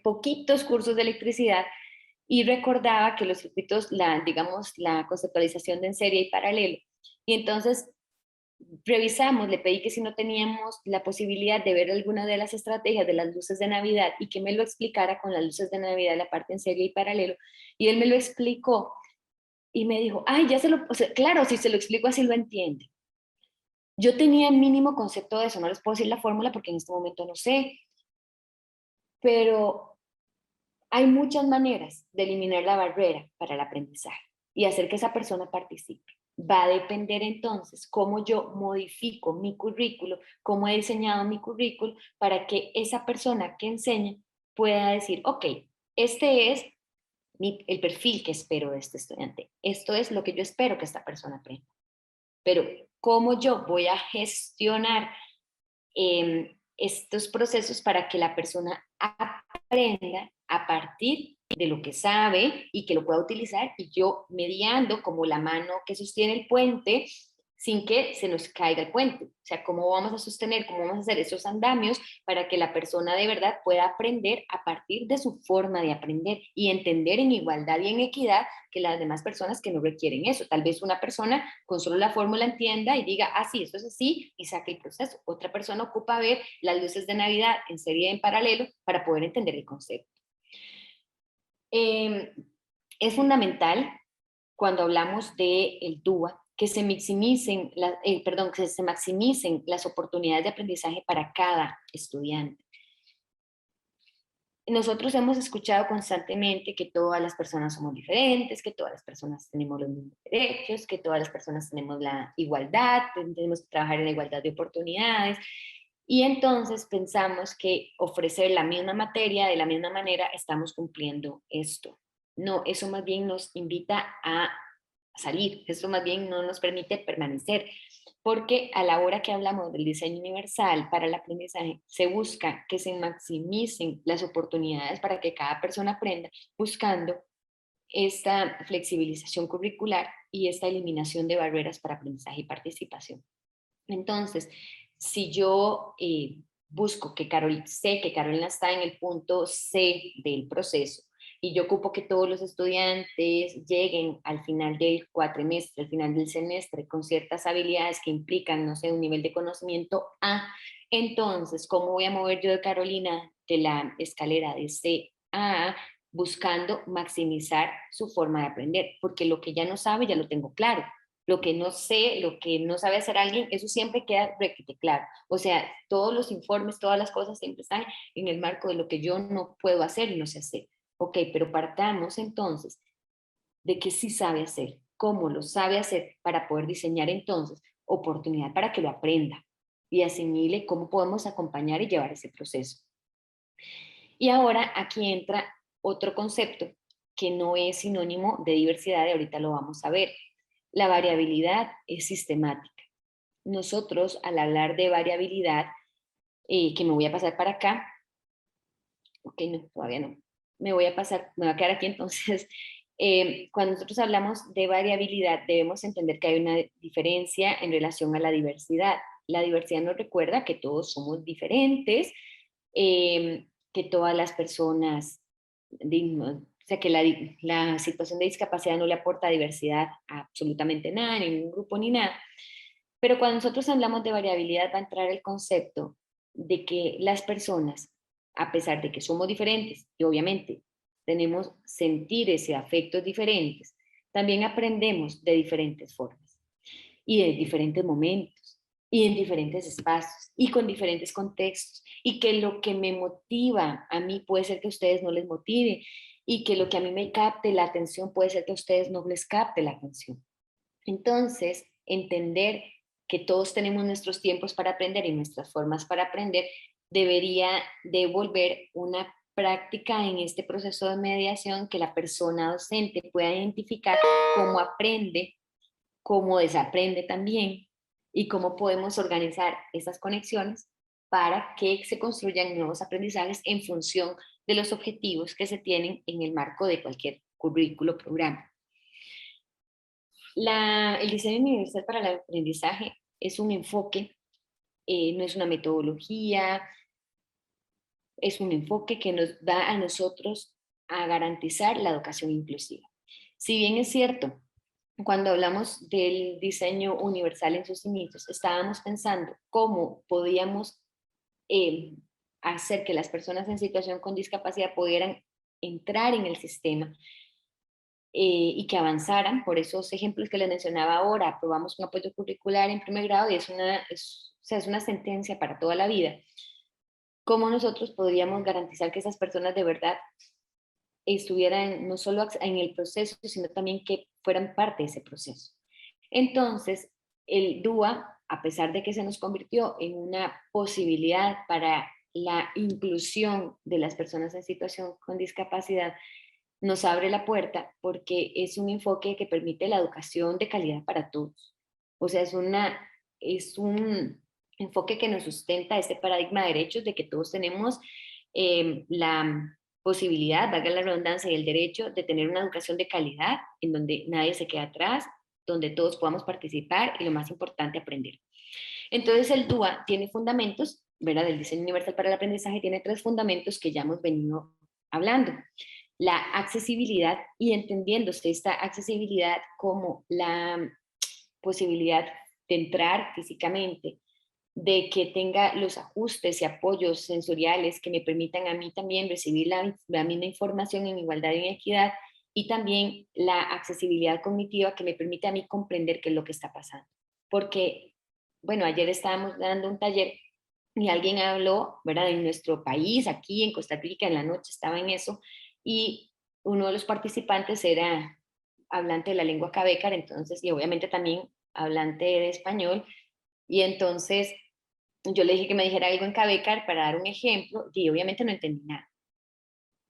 poquitos cursos de electricidad y recordaba que los circuitos, digamos, la conceptualización de en serie y paralelo. Y entonces revisamos, le pedí que si no teníamos la posibilidad de ver alguna de las estrategias de las luces de Navidad y que me lo explicara con las luces de Navidad, la parte en serie y paralelo. Y él me lo explicó y me dijo, ay, o sea, claro, si se lo explico así lo entiende. Yo tenía el mínimo concepto de eso, no les puedo decir la fórmula porque en este momento no sé, pero hay muchas maneras de eliminar la barrera para el aprendizaje y hacer que esa persona participe. Va a depender entonces cómo yo modifico mi currículo, cómo he diseñado mi currículo para que esa persona que enseña pueda decir, ok, este es el perfil que espero de este estudiante. Esto es lo que yo espero que esta persona aprenda. Pero ¿cómo yo voy a gestionar estos procesos para que la persona aprenda a partir de lo que sabe y que lo pueda utilizar y yo mediando como la mano que sostiene el puente sin que se nos caiga el puente? O sea, ¿cómo vamos a sostener, cómo vamos a hacer esos andamios para que la persona de verdad pueda aprender a partir de su forma de aprender y entender en igualdad y en equidad que las demás personas que no requieren eso? Tal vez una persona con solo la fórmula entienda y diga, ah, sí, esto es así, y saque el proceso. Otra persona ocupa ver las luces de Navidad en serie en paralelo para poder entender el concepto. Es fundamental cuando hablamos del DUA que se maximicen las oportunidades de aprendizaje para cada estudiante. nosotros hemos escuchado constantemente que todas las personas somos diferentes, que todas las personas tenemos los mismos derechos, que todas las personas tenemos la igualdad, tenemos que trabajar en la igualdad de oportunidades. Y entonces pensamos que ofrecer la misma materia de la misma manera estamos cumpliendo esto. No, eso más bien nos invita a salir, eso más bien no nos permite permanecer, porque a la hora que hablamos del diseño universal para el aprendizaje, se busca que se maximicen las oportunidades para que cada persona aprenda, buscando esta flexibilización curricular y esta eliminación de barreras para aprendizaje y participación. Entonces, si yo busco que sé que Carolina está en el punto C del proceso y yo ocupo que todos los estudiantes lleguen al final del cuatrimestre, al final del semestre, con ciertas habilidades que implican, no sé, un nivel de conocimiento A, entonces, ¿cómo voy a mover yo de Carolina de la escalera de C a A? Buscando maximizar su forma de aprender, porque lo que ya no sabe ya lo tengo claro. Lo que no sé, lo que no sabe hacer alguien, eso siempre queda requete claro. O sea, todos los informes, todas las cosas siempre están en el marco de lo que yo no puedo hacer y no sé hacer. Ok, pero partamos entonces de que sí sabe hacer, cómo lo sabe hacer para poder diseñar entonces oportunidad para que lo aprenda y asimile cómo podemos acompañar y llevar ese proceso. Y ahora aquí entra otro concepto que no es sinónimo de diversidad y ahorita lo vamos a ver. La variabilidad es sistemática. Nosotros al hablar de variabilidad, que me voy a pasar para acá, ok, no, todavía no, me voy a pasar, me va a quedar aquí entonces. Cuando nosotros hablamos de variabilidad, debemos entender que hay una diferencia en relación a la diversidad. La diversidad nos recuerda que todos somos diferentes, que todas las personas, o sea, que la situación de discapacidad no le aporta diversidad a absolutamente nada, ni ningún grupo ni nada. Pero cuando nosotros hablamos de variabilidad va a entrar el concepto de que las personas, a pesar de que somos diferentes y obviamente tenemos sentires y afectos diferentes, también aprendemos de diferentes formas y de diferentes momentos y en diferentes espacios y con diferentes contextos y que lo que me motiva a mí puede ser que a ustedes no les motive y que lo que a mí me capte la atención puede ser que a ustedes no les capte la atención. Entonces, entender que todos tenemos nuestros tiempos para aprender y nuestras formas para aprender debería devolver una práctica en este proceso de mediación que la persona docente pueda identificar cómo aprende, cómo desaprende también y cómo podemos organizar esas conexiones para que se construyan nuevos aprendizajes en función de los objetivos que se tienen en el marco de cualquier currículo, programa. El diseño universal para el aprendizaje es un enfoque, no es una metodología, es un enfoque que nos da a nosotros a garantizar la educación inclusiva. Si bien es cierto, cuando hablamos del diseño universal en sus inicios, estábamos pensando cómo podíamos hacer que las personas en situación con discapacidad pudieran entrar en el sistema y que avanzaran. Por esos ejemplos que les mencionaba ahora, aprobamos un apoyo curricular en primer grado y o sea, es una sentencia para toda la vida. ¿Cómo nosotros podríamos garantizar que esas personas de verdad estuvieran no solo en el proceso, sino también que fueran parte de ese proceso? Entonces, el DUA, a pesar de que se nos convirtió en una posibilidad para la inclusión de las personas en situación con discapacidad, nos abre la puerta porque es un enfoque que permite la educación de calidad para todos. O sea, es un enfoque que nos sustenta este paradigma de derechos de que todos tenemos la posibilidad, valga la redundancia, y el derecho de tener una educación de calidad en donde nadie se queda atrás, donde todos podamos participar y lo más importante, aprender. Entonces el DUA tiene fundamentos, ¿verdad? El diseño universal para el aprendizaje tiene 3 fundamentos que ya hemos venido hablando. La accesibilidad y entendiéndose esta accesibilidad como la posibilidad de entrar físicamente, de que tenga los ajustes y apoyos sensoriales que me permitan a mí también recibir la misma información en igualdad y en equidad, y también la accesibilidad cognitiva que me permite a mí comprender qué es lo que está pasando. Porque, bueno, ayer estábamos dando un taller y alguien habló, ¿verdad? En nuestro país, aquí en Costa Rica, en la noche estaba en eso, y uno de los participantes era hablante de la lengua cavécar, entonces, y obviamente también hablante de español, y entonces yo le dije que me dijera algo en cavécar para dar un ejemplo, y obviamente no entendí nada.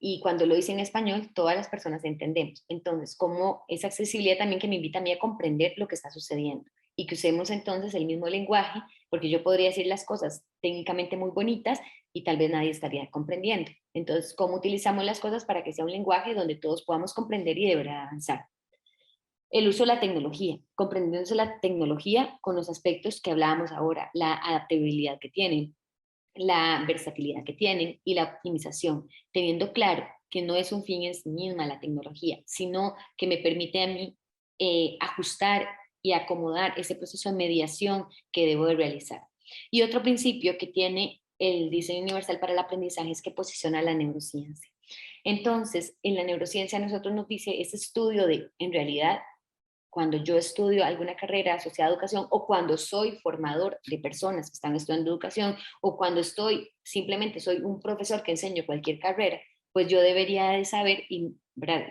Y cuando lo hice en español, todas las personas entendemos. Entonces, como esa accesibilidad también que me invita a mí a comprender lo que está sucediendo y que usemos entonces el mismo lenguaje, porque yo podría decir las cosas técnicamente muy bonitas y tal vez nadie estaría comprendiendo. Entonces, ¿cómo utilizamos las cosas para que sea un lenguaje donde todos podamos comprender y de verdad avanzar? El uso de la tecnología, comprendiéndose la tecnología con los aspectos que hablábamos ahora, la adaptabilidad que tienen, la versatilidad que tienen y la optimización, teniendo claro que no es un fin en sí misma la tecnología, sino que me permite a mí ajustar y acomodar ese proceso de mediación que debo de realizar. Y otro principio que tiene el diseño universal para el aprendizaje es que posiciona la neurociencia. Entonces, en la neurociencia nosotros nos dice ese estudio de, en realidad, cuando yo estudio alguna carrera asociada a educación o cuando soy formador de personas que están estudiando educación o cuando simplemente soy un profesor que enseño cualquier carrera, pues yo debería de saber, y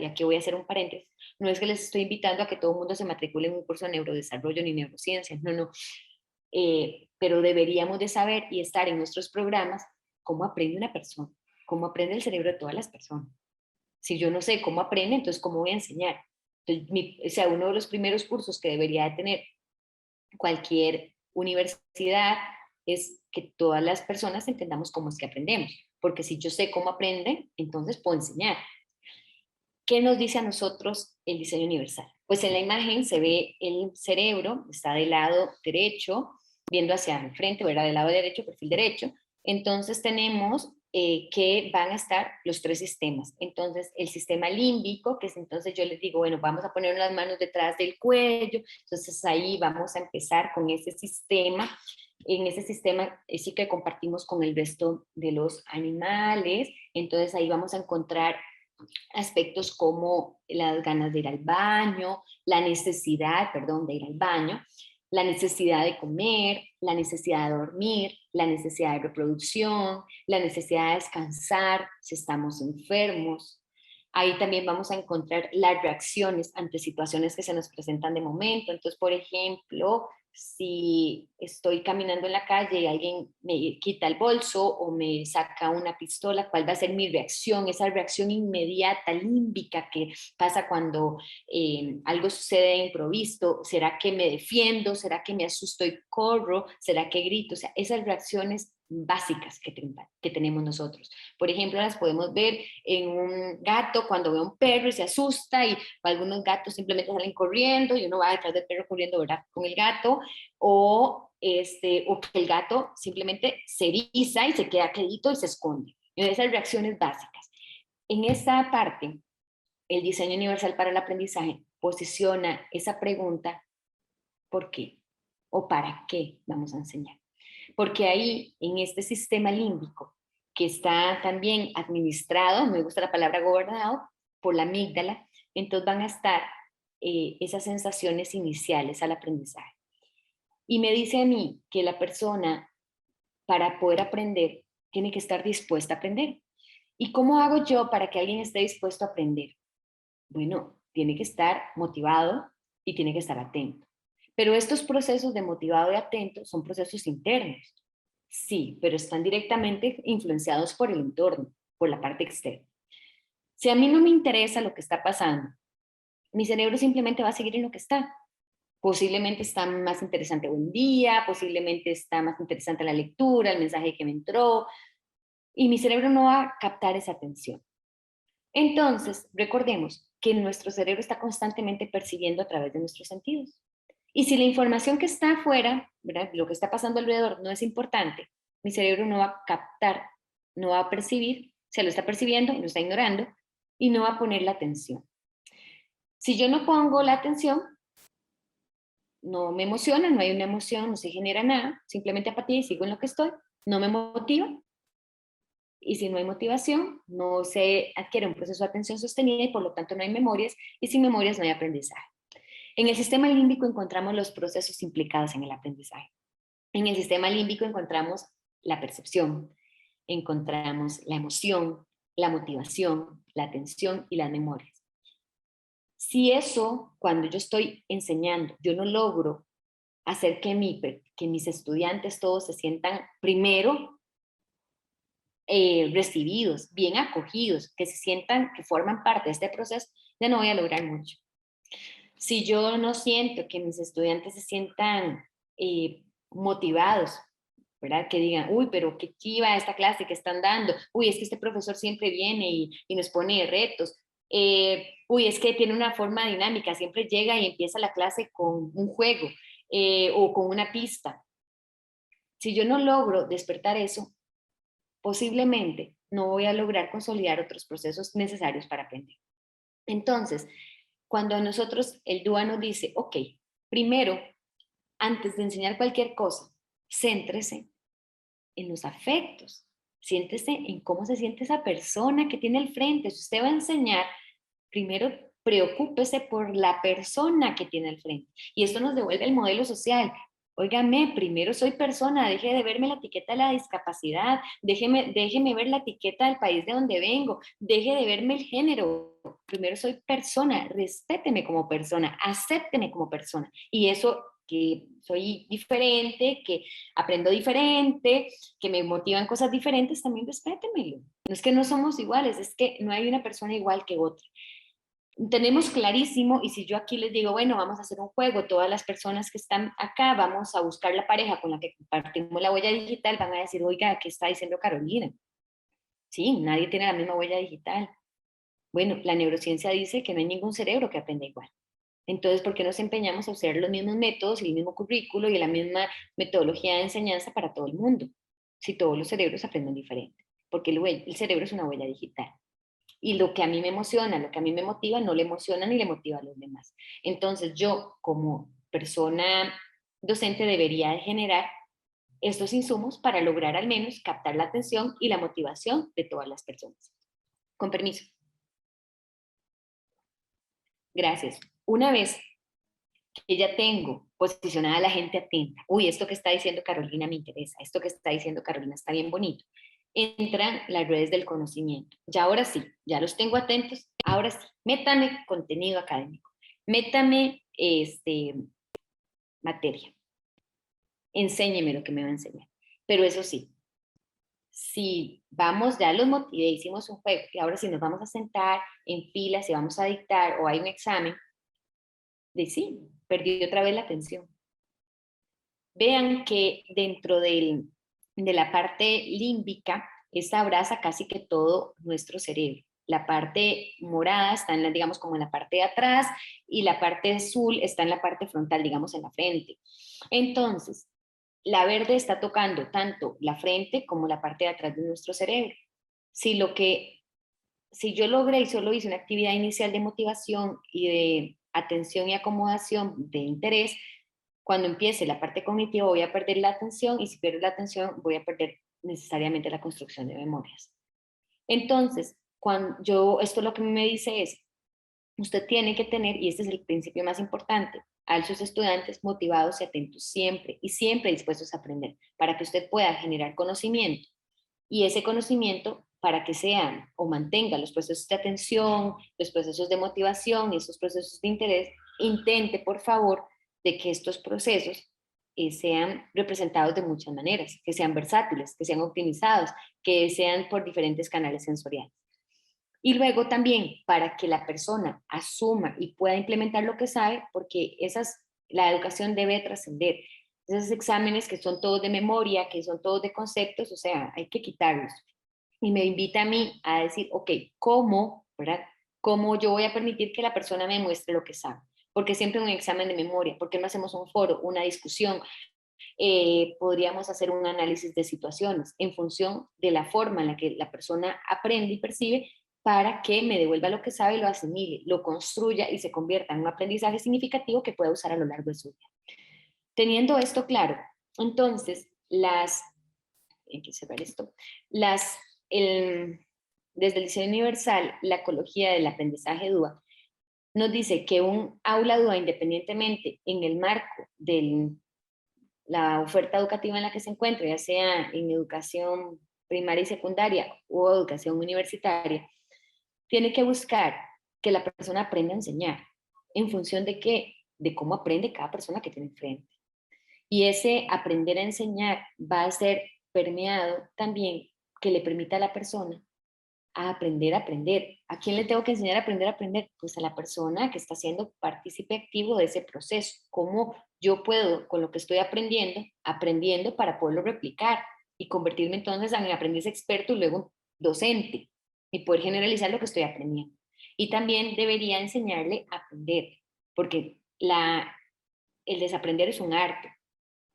aquí voy a hacer un paréntesis, no es que les estoy invitando a que todo el mundo se matricule en un curso de neurodesarrollo ni neurociencias, no, pero deberíamos de saber y estar en nuestros programas cómo aprende una persona, cómo aprende el cerebro de todas las personas. Si yo no sé cómo aprende, entonces ¿cómo voy a enseñar? Entonces, o sea, uno de los primeros cursos que debería de tener cualquier universidad es que todas las personas entendamos cómo es que aprendemos, porque si yo sé cómo aprenden, entonces puedo enseñar. ¿Qué nos dice a nosotros el diseño universal? Pues en la imagen se ve el cerebro, está del lado derecho, viendo hacia el frente, ¿verdad? Del lado derecho, perfil derecho. Entonces tenemos que van a estar los tres sistemas. Entonces el sistema límbico, que es entonces yo les digo, bueno, vamos a poner las manos detrás del cuello. Entonces ahí vamos a empezar con ese sistema. En ese sistema sí que compartimos con el resto de los animales. Entonces ahí vamos a encontrar aspectos como las ganas de ir al baño, la necesidad, perdón, de ir al baño, la necesidad de comer, la necesidad de dormir, la necesidad de reproducción, la necesidad de descansar si estamos enfermos. Ahí también vamos a encontrar las reacciones ante situaciones que se nos presentan de momento. Entonces, por ejemplo, si estoy caminando en la calle y alguien me quita el bolso o me saca una pistola, ¿cuál va a ser mi reacción? Esa reacción inmediata, límbica, que pasa cuando algo sucede de improviso. ¿Será que me defiendo? ¿Será que me asusto y corro? ¿Será que grito? O sea, esas reacciones básicas que tenemos nosotros. Por ejemplo, las podemos ver en un gato cuando ve a un perro y se asusta, y algunos gatos simplemente salen corriendo y uno va detrás del perro corriendo, ¿verdad? Con el gato, o que el gato simplemente se eriza y se queda quedito y se esconde. Y esas reacciones básicas. En esta parte, el diseño universal para el aprendizaje posiciona esa pregunta, ¿por qué? ¿O para qué vamos a enseñar? Porque ahí, en este sistema límbico, que está también administrado, me gusta la palabra gobernado, por la amígdala, entonces van a estar esas sensaciones iniciales al aprendizaje. Y me dice a mí que la persona, para poder aprender, tiene que estar dispuesta a aprender. ¿Y cómo hago yo para que alguien esté dispuesto a aprender? Bueno, tiene que estar motivado y tiene que estar atento. Pero estos procesos de motivado y atento son procesos internos. Sí, pero están directamente influenciados por el entorno, por la parte externa. Si a mí no me interesa lo que está pasando, mi cerebro simplemente va a seguir en lo que está. Posiblemente está más interesante un día, posiblemente está más interesante la lectura, el mensaje que me entró, y mi cerebro no va a captar esa atención. Entonces, recordemos que nuestro cerebro está constantemente percibiendo a través de nuestros sentidos. Y si la información que está afuera, ¿verdad?, lo que está pasando alrededor no es importante, mi cerebro no va a captar, no va a percibir, se lo está percibiendo, lo está ignorando y no va a poner la atención. Si yo no pongo la atención, no me emociona, no hay una emoción, no se genera nada, simplemente apatía y sigo en lo que estoy, no me motiva. Y si no hay motivación, no se adquiere un proceso de atención sostenida y por lo tanto no hay memorias, y sin memorias no hay aprendizaje. En el sistema límbico encontramos los procesos implicados en el aprendizaje. En el sistema límbico encontramos la percepción, encontramos la emoción, la motivación, la atención y las memorias. Si eso, cuando yo estoy enseñando, yo no logro hacer que mis estudiantes todos se sientan primero recibidos, bien acogidos, que se sientan que forman parte de este proceso, ya no voy a lograr mucho. Si yo no siento que mis estudiantes se sientan motivados, ¿verdad? Que digan, uy, pero qué chiva esta clase que están dando, uy, es que este profesor siempre viene y nos pone retos, uy, es que tiene una forma dinámica, siempre llega y empieza la clase con un juego o con una pista. Si yo no logro despertar eso, posiblemente no voy a lograr consolidar otros procesos necesarios para aprender. Entonces, cuando a nosotros el DUA nos dice, ok, primero, antes de enseñar cualquier cosa, céntrese en los afectos, siéntese en cómo se siente esa persona que tiene al frente. Si usted va a enseñar, primero preocúpese por la persona que tiene al frente. Y esto nos devuelve el modelo social. Óigame, primero soy persona, deje de verme la etiqueta de la discapacidad, déjeme ver la etiqueta del país de donde vengo, deje de verme el género. Primero soy persona, respéteme como persona, acépteme como persona. Y eso que soy diferente, que aprendo diferente, que me motivan cosas diferentes, también respétemelo. No es que no somos iguales, es que no hay una persona igual que otra. Tenemos clarísimo, y si yo aquí les digo, bueno, vamos a hacer un juego, todas las personas que están acá, vamos a buscar la pareja con la que compartimos la huella digital, van a decir, oiga, ¿qué está diciendo Carolina? Sí, nadie tiene la misma huella digital. Bueno, la neurociencia dice que no hay ningún cerebro que aprenda igual. Entonces, ¿por qué nos empeñamos a usar los mismos métodos y el mismo currículo y la misma metodología de enseñanza para todo el mundo? Si todos los cerebros aprenden diferente, porque el cerebro es una huella digital. Y lo que a mí me emociona, lo que a mí me motiva, no le emociona ni le motiva a los demás. Entonces, yo como persona docente debería de generar estos insumos para lograr al menos captar la atención y la motivación de todas las personas. Con permiso. Gracias. Una vez que ya tengo posicionada a la gente atenta, uy, esto que está diciendo Carolina me interesa, esto que está diciendo Carolina está bien bonito, entran las redes del conocimiento. Ya ahora sí, ya los tengo atentos, ahora sí, métame contenido académico, métame materia, enséñeme lo que me va a enseñar. Pero eso sí, si vamos, ya los motivé, hicimos un juego, y ahora sí nos vamos a sentar en filas y vamos a dictar o hay un examen, de sí, perdí otra vez la atención. Vean que dentro de la parte límbica, esta abraza casi que todo nuestro cerebro. La parte morada está digamos, como en la parte de atrás y la parte azul está en la parte frontal, digamos, en la frente. Entonces, la verde está tocando tanto la frente como la parte de atrás de nuestro cerebro. Si yo logré y solo hice una actividad inicial de motivación y de atención y acomodación de interés, cuando empiece la parte cognitiva voy a perder la atención y si pierdo la atención voy a perder necesariamente la construcción de memorias. Entonces, esto lo que me dice es, usted tiene que tener, y este es el principio más importante, a sus estudiantes motivados y atentos siempre y siempre dispuestos a aprender para que usted pueda generar conocimiento y ese conocimiento para que sean o mantenga los procesos de atención, los procesos de motivación y esos procesos de interés, intente por favor de que estos procesos sean representados de muchas maneras, que sean versátiles, que sean optimizados, que sean por diferentes canales sensoriales. Y luego también para que la persona asuma y pueda implementar lo que sabe, porque la educación debe trascender. Esos exámenes que son todos de memoria, que son todos de conceptos, o sea, hay que quitarlos. Y me invita a mí a decir, ok, ¿cómo, verdad? ¿Cómo yo voy a permitir que la persona me muestre lo que sabe? Porque siempre un examen de memoria, ¿por qué no hacemos un foro, una discusión? Podríamos hacer un análisis de situaciones en función de la forma en la que la persona aprende y percibe para que me devuelva lo que sabe, lo asimile, lo construya y se convierta en un aprendizaje significativo que pueda usar a lo largo de su vida. Teniendo esto claro, entonces, hay que cerrar esto, desde el diseño universal, la ecología del aprendizaje DUA nos dice que un aula DUA, independientemente en el marco la oferta educativa en la que se encuentre, ya sea en educación primaria y secundaria o educación universitaria, tiene que buscar que la persona aprenda a enseñar en función de qué, de cómo aprende cada persona que tiene enfrente. Y ese aprender a enseñar va a ser permeado también que le permita a la persona a aprender a aprender. ¿A quién le tengo que enseñar a aprender a aprender? Pues a la persona que está siendo partícipe activo de ese proceso. ¿Cómo yo puedo, con lo que estoy aprendiendo para poderlo replicar y convertirme entonces en aprendiz experto y luego docente y poder generalizar lo que estoy aprendiendo? Y también debería enseñarle a aprender, porque el desaprender es un arte.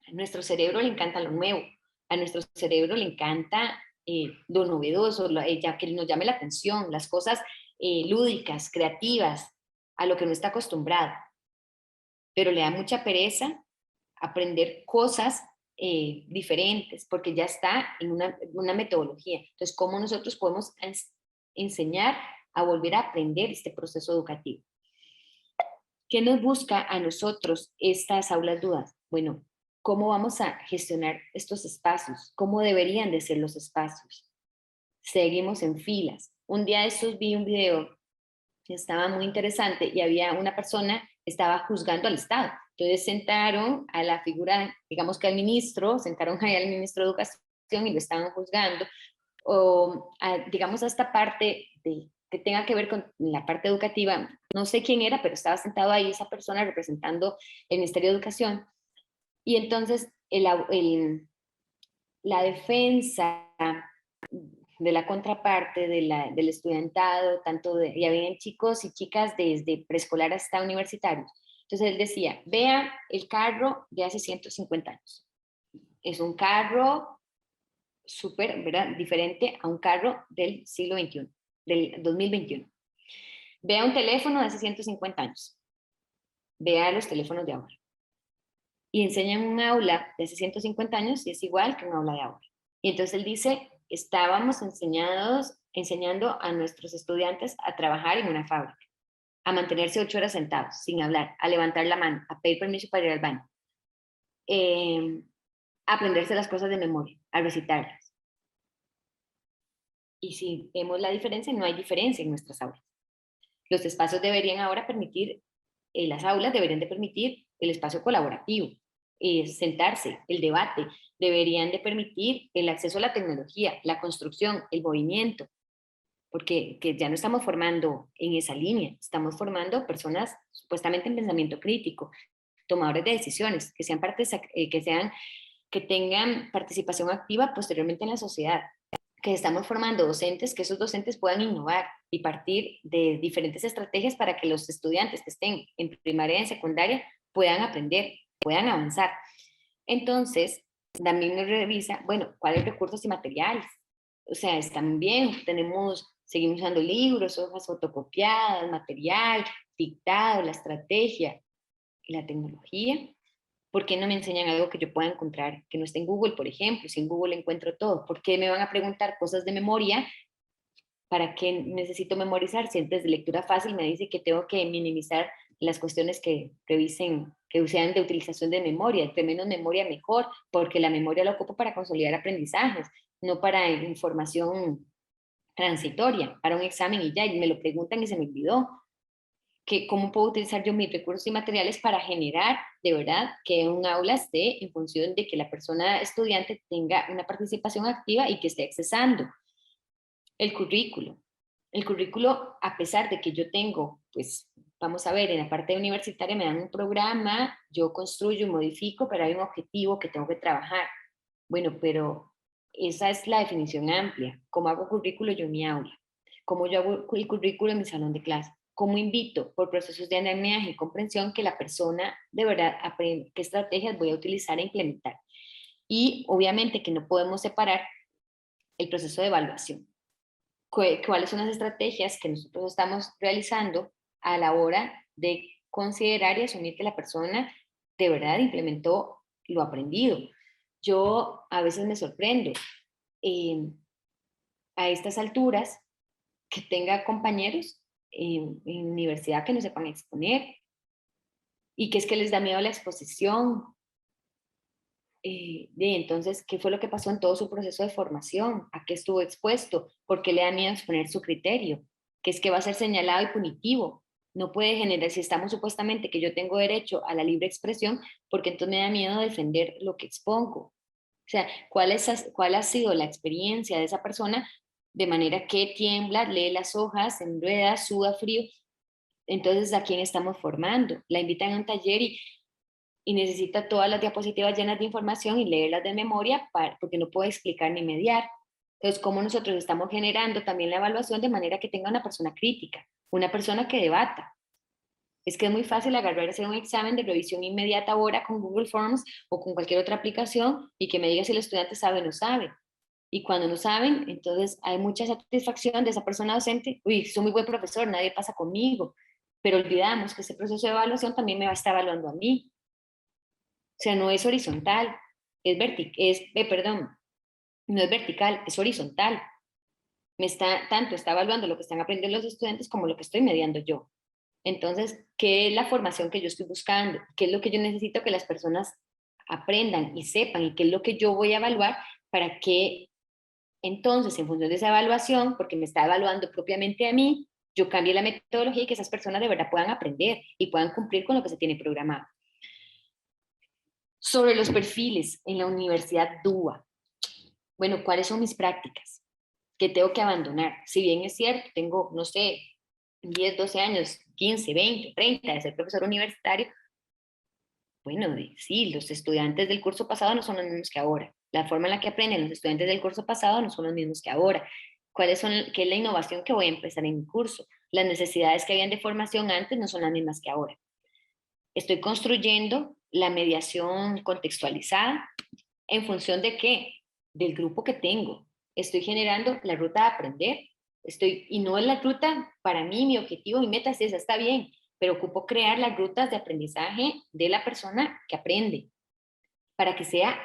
A nuestro cerebro le encanta lo nuevo, a nuestro cerebro le encanta lo novedoso, ya que nos llame la atención, las cosas lúdicas, creativas, a lo que no está acostumbrado. Pero le da mucha pereza aprender cosas diferentes, porque ya está en una metodología. Entonces, ¿cómo nosotros podemos enseñar a volver a aprender este proceso educativo? ¿Qué nos busca a nosotros estas aulas dudas? Bueno, ¿cómo vamos a gestionar estos espacios? ¿Cómo deberían de ser los espacios? Seguimos en filas. Un día de estos vi un video que estaba muy interesante y había una persona que estaba juzgando al Estado. Entonces sentaron a la figura, digamos que al ministro, sentaron ahí al ministro de Educación y lo estaban juzgando, o digamos a esta parte que tenga que ver con la parte educativa. No sé quién era, pero estaba sentado ahí esa persona representando el Ministerio de Educación. Y entonces la defensa de la contraparte del estudiantado, y habían chicos y chicas desde preescolar hasta universitarios. Entonces él decía, vea el carro de hace 150 años. Es un carro súper, ¿verdad?, diferente a un carro del siglo XXI, del 2021. Vea un teléfono de hace 150 años. Vea los teléfonos de ahora. Y enseñan un aula de hace 150 años y es igual que un aula de ahora. Y entonces él dice, estábamos enseñando a nuestros estudiantes a trabajar en una fábrica, a mantenerse 8 horas sentados, sin hablar, a levantar la mano, a pedir permiso para ir al baño, a aprenderse las cosas de memoria, a recitarlas. Y si vemos la diferencia, no hay diferencia en nuestras aulas. Los espacios deberían ahora permitir, las aulas deberían de permitir el espacio colaborativo, sentarse, el debate, deberían de permitir el acceso a la tecnología, la construcción, el movimiento, porque que ya no estamos formando en esa línea, estamos formando personas supuestamente en pensamiento crítico, tomadores de decisiones, que tengan participación activa posteriormente en la sociedad, que estamos formando docentes, que esos docentes puedan innovar y partir de diferentes estrategias para que los estudiantes que estén en primaria y en secundaria puedan aprender, puedan avanzar. Entonces, también nos revisa, bueno, cuáles recursos y materiales. O sea, están bien, seguimos usando libros, hojas fotocopiadas, material, dictado, la estrategia y la tecnología. ¿Por qué no me enseñan algo que yo pueda encontrar que no esté en Google, por ejemplo? Si en Google encuentro todo, ¿por qué me van a preguntar cosas de memoria? ¿Para qué necesito memorizar? Si antes de lectura fácil me dice que tengo que minimizar las cuestiones que sean de utilización de memoria. Entre menos memoria mejor, porque la memoria la ocupo para consolidar aprendizajes, no para información transitoria, para un examen y ya, y me lo preguntan y se me olvidó. ¿Cómo puedo utilizar yo mis recursos y materiales para generar de verdad que un aula esté en función de que la persona estudiante tenga una participación activa y que esté accesando? El currículo. El currículo, a pesar de que yo tengo, pues vamos a ver, en la parte universitaria me dan un programa, yo construyo y modifico, pero hay un objetivo que tengo que trabajar. Bueno, pero esa es la definición amplia. ¿Cómo hago currículo yo en mi aula? ¿Cómo yo hago el currículo en mi salón de clase? ¿Cómo invito por procesos de andamiaje y comprensión que la persona de verdad aprenda qué estrategias voy a utilizar e implementar? Y obviamente que no podemos separar el proceso de evaluación. ¿Cuáles son las estrategias que nosotros estamos realizando a la hora de considerar y asumir que la persona de verdad implementó lo aprendido? Yo a veces me sorprendo a estas alturas que tenga compañeros en universidad que no sepan exponer y que es que les da miedo la exposición. entonces, ¿qué fue lo que pasó en todo su proceso de formación? ¿A qué estuvo expuesto? ¿Por qué le da miedo exponer su criterio? Que es que va a ser señalado y punitivo. No puede generar, si estamos supuestamente que yo tengo derecho a la libre expresión, porque entonces me da miedo defender lo que expongo. O sea, ¿cuál ha sido la experiencia de esa persona de manera que tiembla, lee las hojas, enreda, suda frío? Entonces, ¿a quién estamos formando? La invitan a un taller y necesita todas las diapositivas llenas de información y leerlas de memoria porque no puede explicar ni mediar. Entonces, ¿cómo nosotros estamos generando también la evaluación de manera que tenga una persona crítica, una persona que debata? Es que es muy fácil agarrar y hacer un examen de revisión inmediata ahora con Google Forms o con cualquier otra aplicación y que me diga si el estudiante sabe o no sabe. Y cuando no saben, entonces hay mucha satisfacción de esa persona docente. Uy, soy muy buen profesor, nadie pasa conmigo. Pero olvidamos que ese proceso de evaluación también me va a estar evaluando a mí. O sea, no es horizontal, no es vertical, es horizontal. Tanto está evaluando lo que están aprendiendo los estudiantes como lo que estoy mediando yo. Entonces, ¿qué es la formación que yo estoy buscando? ¿Qué es lo que yo necesito que las personas aprendan y sepan? ¿Y qué es lo que yo voy a evaluar para que entonces, en función de esa evaluación, porque me está evaluando propiamente a mí, yo cambie la metodología y que esas personas de verdad puedan aprender y puedan cumplir con lo que se tiene programado? Sobre los perfiles en la Universidad DUA. Bueno, ¿cuáles son mis prácticas? ¿Qué tengo que abandonar? Si bien es cierto, tengo, no sé, 10, 12 años, 15, 20, 30 de ser profesor universitario, bueno, sí, los estudiantes del curso pasado no son los mismos que ahora. La forma en la que aprenden los estudiantes del curso pasado no son los mismos que ahora. ¿Qué es la innovación que voy a empezar en mi curso? Las necesidades que habían de formación antes no son las mismas que ahora. Estoy construyendo la mediación contextualizada en función de qué, del grupo que tengo. Estoy generando la ruta de aprender. Y no es la ruta, para mí, mi objetivo, mi meta es esa, está bien, pero ocupo crear las rutas de aprendizaje de la persona que aprende, para que sea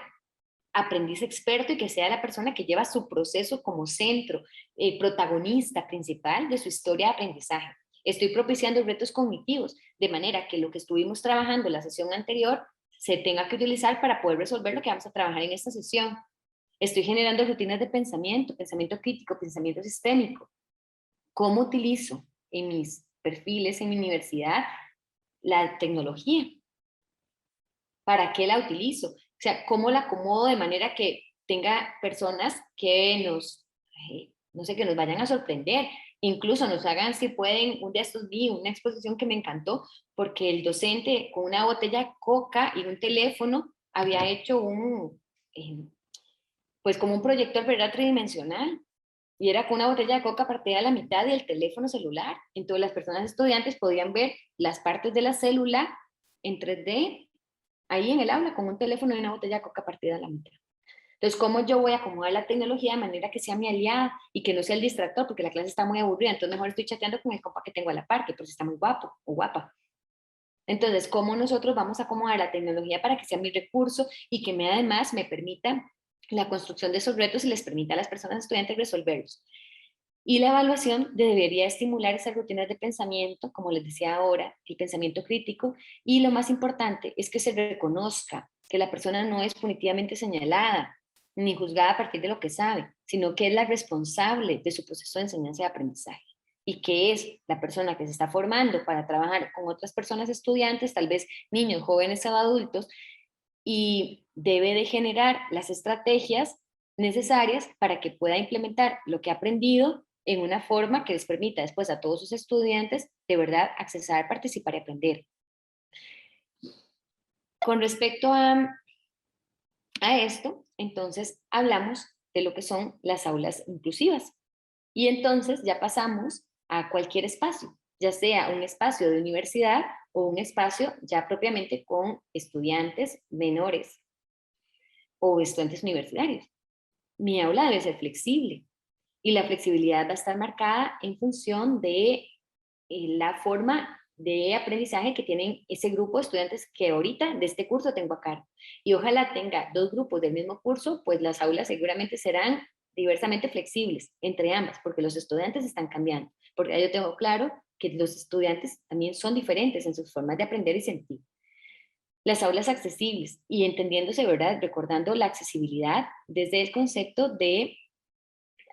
aprendiz experto y que sea la persona que lleva su proceso como centro, el protagonista principal de su historia de aprendizaje. Estoy propiciando retos cognitivos, de manera que lo que estuvimos trabajando en la sesión anterior se tenga que utilizar para poder resolver lo que vamos a trabajar en esta sesión. Estoy generando rutinas de pensamiento crítico, pensamiento sistémico. ¿Cómo utilizo en mis perfiles en mi universidad la tecnología? ¿Para qué la utilizo? O sea, ¿cómo la acomodo de manera que tenga personas que no sé, que nos vayan a sorprender? Incluso nos hagan, si pueden, un día estos vi una exposición que me encantó, porque el docente con una botella de coca y un teléfono había hecho pues como un proyector, pero era tridimensional. Y era con una botella de coca partida a la mitad y el teléfono celular. Entonces las personas estudiantes podían ver las partes de la célula en 3D ahí en el aula con un teléfono y una botella de coca partida a la mitad. Entonces, ¿cómo yo voy a acomodar la tecnología de manera que sea mi aliada y que no sea el distractor? Porque la clase está muy aburrida, entonces mejor estoy chateando con el compa que tengo a la par, que pues está muy guapo o guapa. Entonces, ¿cómo nosotros vamos a acomodar la tecnología para que sea mi recurso y que además me permita la construcción de esos retos y les permita a las personas estudiantes resolverlos? Y la evaluación debería estimular esas rutinas de pensamiento, como les decía ahora, el pensamiento crítico, y lo más importante es que se reconozca que la persona no es punitivamente señalada ni juzgada a partir de lo que sabe, sino que es la responsable de su proceso de enseñanza y aprendizaje y que es la persona que se está formando para trabajar con otras personas estudiantes, tal vez niños, jóvenes o adultos, y debe de generar las estrategias necesarias para que pueda implementar lo que ha aprendido en una forma que les permita después a todos sus estudiantes de verdad accesar, participar y aprender. Con respecto a esto, entonces hablamos de lo que son las aulas inclusivas. Y entonces ya pasamos a cualquier espacio, ya sea un espacio de universidad o un espacio ya propiamente con estudiantes menores o estudiantes universitarios. Mi aula debe ser flexible y la flexibilidad va a estar marcada en función de la forma de aprendizaje que tienen ese grupo de estudiantes que ahorita de este curso tengo acá. Y ojalá tenga dos grupos del mismo curso, pues las aulas seguramente serán diversamente flexibles entre ambas, porque los estudiantes están cambiando. Porque yo tengo claro que los estudiantes también son diferentes en sus formas de aprender y sentir. Las aulas accesibles y entendiéndose, ¿verdad? Recordando la accesibilidad desde el concepto de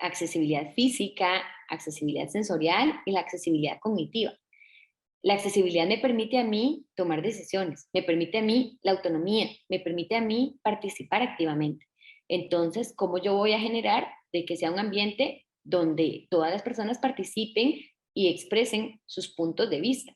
accesibilidad física, accesibilidad sensorial y la accesibilidad cognitiva. La accesibilidad me permite a mí tomar decisiones, me permite a mí la autonomía, me permite a mí participar activamente. Entonces, ¿cómo yo voy a generar de que sea un ambiente donde todas las personas participen y expresen sus puntos de vista?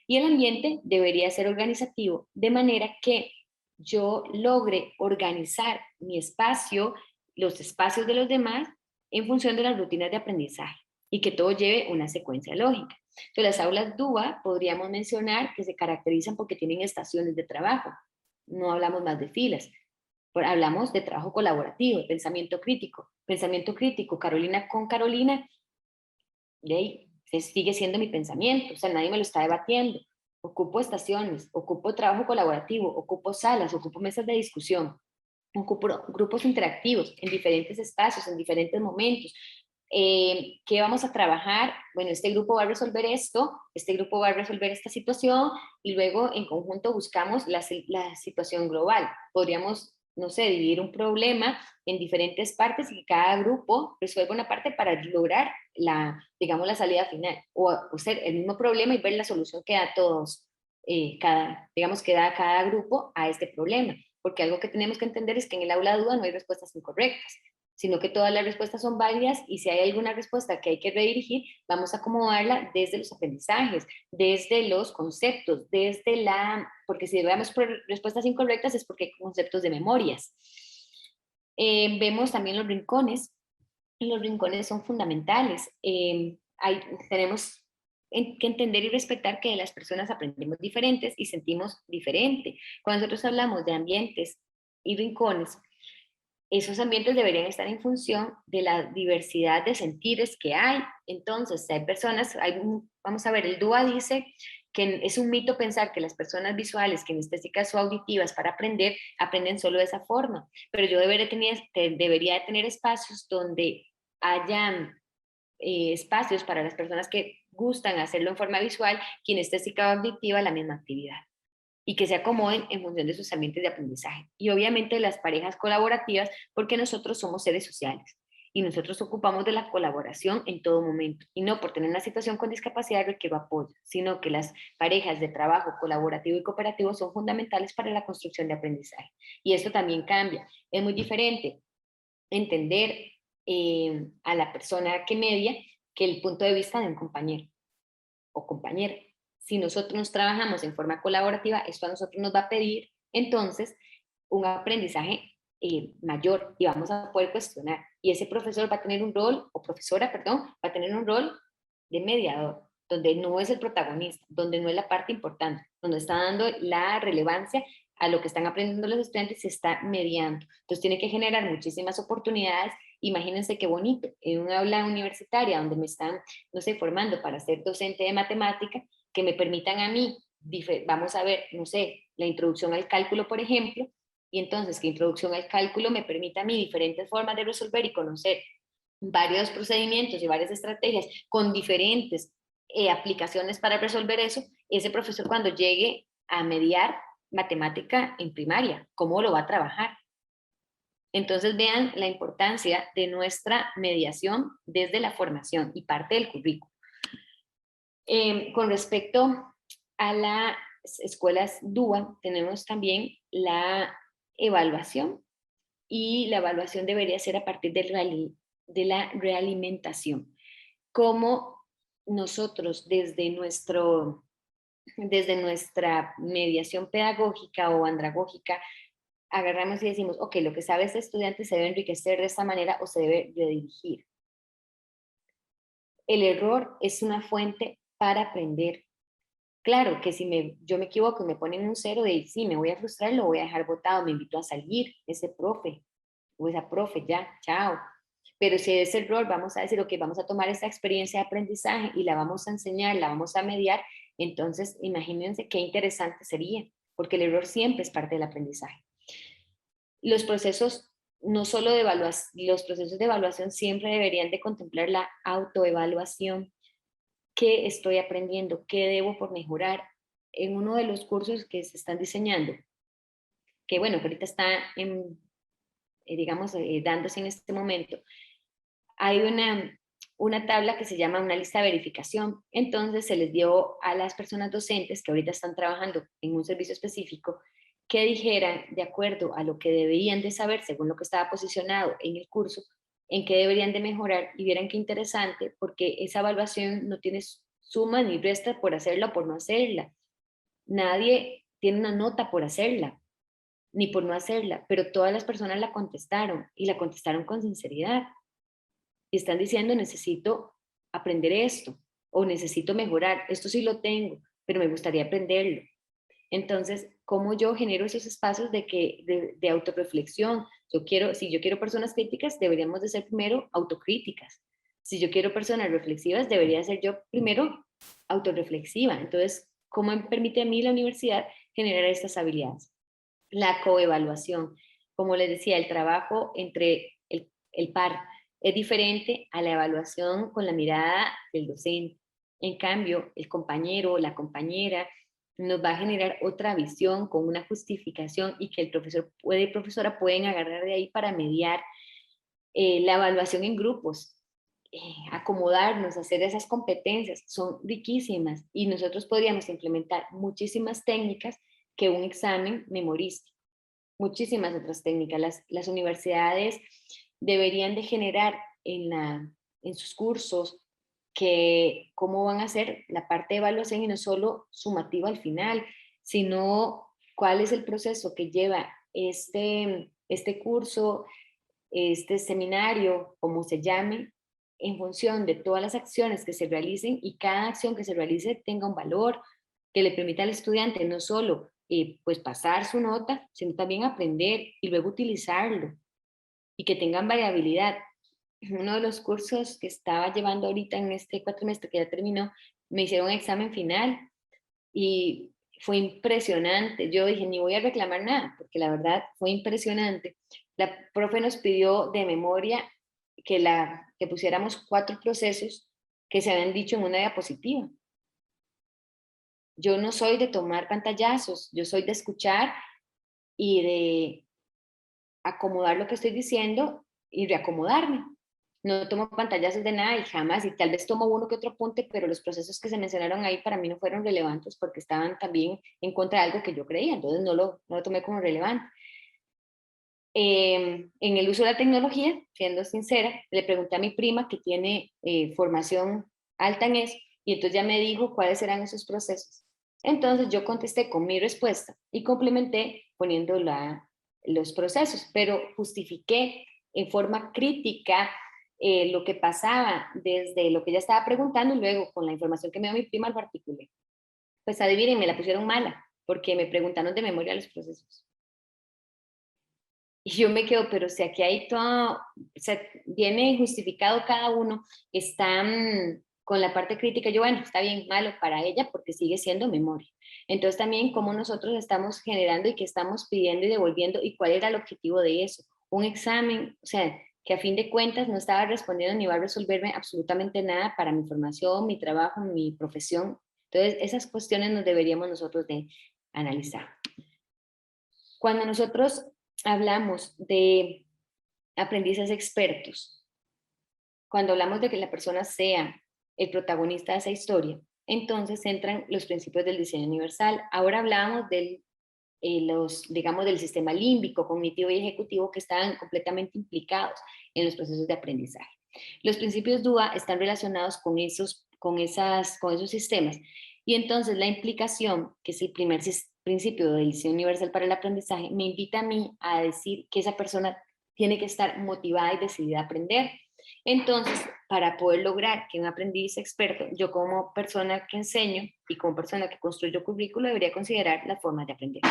Y el ambiente debería ser organizativo, de manera que yo logre organizar mi espacio, los espacios de los demás, en función de las rutinas de aprendizaje y que todo lleve una secuencia lógica. Entonces, las aulas DUA podríamos mencionar que se caracterizan porque tienen estaciones de trabajo. No hablamos más de filas. Hablamos de trabajo colaborativo, pensamiento crítico. Pensamiento crítico, Carolina con Carolina, de ahí sigue siendo mi pensamiento, o sea, nadie me lo está debatiendo. Ocupo estaciones, ocupo trabajo colaborativo, ocupo salas, ocupo mesas de discusión, ocupo grupos interactivos en diferentes espacios, en diferentes momentos. ¿Qué vamos a trabajar? Bueno, este grupo va a resolver esto, este grupo va a resolver esta situación y luego en conjunto buscamos la situación global. Podríamos, no sé, dividir un problema en diferentes partes y que cada grupo resuelva una parte para lograr digamos, la salida final o ser el mismo problema y ver la solución que da todos, digamos, que da cada grupo a este problema. Porque algo que tenemos que entender es que en el aula de duda no hay respuestas incorrectas, sino que todas las respuestas son válidas y si hay alguna respuesta que hay que redirigir, vamos a acomodarla desde los aprendizajes, desde los conceptos, porque si vemos por respuestas incorrectas es porque hay conceptos de memorias. Vemos también los rincones son fundamentales. Tenemos que entender y respetar que las personas aprendemos diferentes y sentimos diferente. Cuando nosotros hablamos de ambientes y rincones, esos ambientes deberían estar en función de la diversidad de sentires que hay. Entonces, hay personas, vamos a ver, el DUA dice que es un mito pensar que las personas visuales, que en este caso auditivas para aprender, aprenden solo de esa forma. Pero yo debería tener espacios donde hayan espacios para las personas que gustan hacerlo en forma visual, kinestésica o auditiva, la misma actividad y que se acomoden en función de sus ambientes de aprendizaje. Y obviamente las parejas colaborativas, porque nosotros somos seres sociales y nosotros ocupamos de la colaboración en todo momento. Y no por tener una situación con discapacidad requiero apoyo, sino que las parejas de trabajo colaborativo y cooperativo son fundamentales para la construcción de aprendizaje. Y esto también cambia. Es muy diferente entender a la persona que media que el punto de vista de un compañero o compañera. Si nosotros trabajamos en forma colaborativa, esto a nosotros nos va a pedir entonces un aprendizaje mayor y vamos a poder cuestionar. Y ese profesor va a tener un rol, o profesora, perdón, va a tener un rol de mediador, donde no es el protagonista, donde no es la parte importante, donde está dando la relevancia a lo que están aprendiendo los estudiantes y se está mediando. Entonces tiene que generar muchísimas oportunidades. Imagínense qué bonito, en una aula universitaria donde me están, no sé, formando para ser docente de matemática, que me permitan a mí, vamos a ver, no sé, la introducción al cálculo, por ejemplo, y entonces que introducción al cálculo me permita a mí diferentes formas de resolver y conocer varios procedimientos y varias estrategias con diferentes aplicaciones para resolver eso, ese profesor cuando llegue a mediar matemática en primaria, ¿cómo lo va a trabajar? Entonces vean la importancia de nuestra mediación desde la formación y parte del currículo. Con respecto a las escuelas DUA, tenemos también la evaluación y la evaluación debería ser a partir de la realimentación. Cómo nosotros desde nuestra mediación pedagógica o andragógica agarramos y decimos, ok, lo que sabe este estudiante se debe enriquecer de esta manera o se debe redirigir. El error es una fuente para aprender. Claro que si yo me equivoco y me ponen un 0, de sí, me voy a frustrar, lo voy a dejar botado, me invito a salir, ese profe o esa profe, ya, chao. Pero si es el rol, vamos a decir, ok, vamos a tomar esta experiencia de aprendizaje y la vamos a enseñar, la vamos a mediar, entonces imagínense qué interesante sería, porque el error siempre es parte del aprendizaje. Los procesos, no solo de evaluación, los procesos de evaluación siempre deberían de contemplar la autoevaluación. ¿Qué estoy aprendiendo? ¿Qué debo por mejorar? en uno de los cursos que se están diseñando, que bueno, que ahorita está digamos, dándose en este momento, hay una tabla que se llama una lista de verificación. Entonces se les dio a las personas docentes que ahorita están trabajando en un servicio específico que dijeran, de acuerdo a lo que deberían de saber, según lo que estaba posicionado en el curso, en qué deberían de mejorar, y vieran qué interesante, porque esa evaluación no tiene suma ni resta por hacerla o por no hacerla. Nadie tiene una nota por hacerla, ni por no hacerla, pero todas las personas la contestaron, y la contestaron con sinceridad. Y están diciendo, necesito aprender esto, o necesito mejorar, esto sí lo tengo, pero me gustaría aprenderlo. Entonces, ¿cómo yo genero esos espacios de autorreflexión? Si yo quiero personas críticas, deberíamos de ser primero autocríticas. Si yo quiero personas reflexivas, debería ser yo primero autorreflexiva. Entonces, ¿cómo me permite a mí la universidad generar estas habilidades? La coevaluación. Como les decía, el trabajo entre el par es diferente a la evaluación con la mirada del docente. En cambio, el compañero o la compañera nos va a generar otra visión con una justificación, y que el profesor y profesora pueden agarrar de ahí para mediar la evaluación en grupos, acomodarnos, hacer esas competencias, son riquísimas, y nosotros podríamos implementar muchísimas técnicas que un examen memorístico, muchísimas otras técnicas. Las universidades deberían de generar en sus cursos que cómo van a hacer la parte de evaluación, y no solo sumativa al final, sino cuál es el proceso que lleva este curso, este seminario, como se llame, en función de todas las acciones que se realicen, y cada acción que se realice tenga un valor que le permita al estudiante no solo pues pasar su nota, sino también aprender y luego utilizarlo, y que tengan variabilidad. Uno de los cursos que estaba llevando ahorita en este cuatrimestre que ya terminó, me hicieron un examen final y fue impresionante. Yo dije, ni voy a reclamar nada, porque la verdad fue impresionante. La profe nos pidió de memoria que pusiéramos 4 procesos que se habían dicho en una diapositiva. Yo no soy de tomar pantallazos, yo soy de escuchar y de acomodar lo que estoy diciendo y reacomodarme. No tomo pantallazos de nada, y jamás, y tal vez tomo uno que otro apunte, pero los procesos que se mencionaron ahí para mí no fueron relevantes, porque estaban también en contra de algo que yo creía, entonces no lo tomé como relevante. En el uso de la tecnología, siendo sincera, le pregunté a mi prima, que tiene formación alta en eso, y entonces ya me dijo cuáles eran esos procesos. Entonces yo contesté con mi respuesta y complementé poniendo los procesos, pero justifiqué en forma crítica lo que pasaba desde lo que ella estaba preguntando, y luego con la información que me dio mi prima lo articulé. Pues adivinen, me la pusieron mala, porque me preguntaron de memoria los procesos. Y yo me quedo, pero si aquí hay todo, o sea, viene justificado cada uno, están con la parte crítica. Yo, bueno, está bien, malo para ella porque sigue siendo memoria. Entonces también cómo nosotros estamos generando y qué estamos pidiendo y devolviendo, y cuál era el objetivo de eso. Un examen, o sea, que a fin de cuentas no estaba respondiendo ni va a resolverme absolutamente nada para mi formación, mi trabajo, mi profesión. Entonces esas cuestiones nos deberíamos nosotros de analizar. Cuando nosotros hablamos de aprendices expertos, cuando hablamos de que la persona sea el protagonista de esa historia, entonces entran los principios del diseño universal. Ahora hablamos digamos, del sistema límbico, cognitivo y ejecutivo, que están completamente implicados en los procesos de aprendizaje. Los principios DUA están relacionados con esos sistemas, y entonces la implicación, que es el primer principio del diseño universal para el aprendizaje, me invita a mí a decir que esa persona tiene que estar motivada y decidida a aprender. Entonces, para poder lograr que un aprendiz experto, yo como persona que enseño y como persona que construyo currículo, debería considerar las formas de aprender.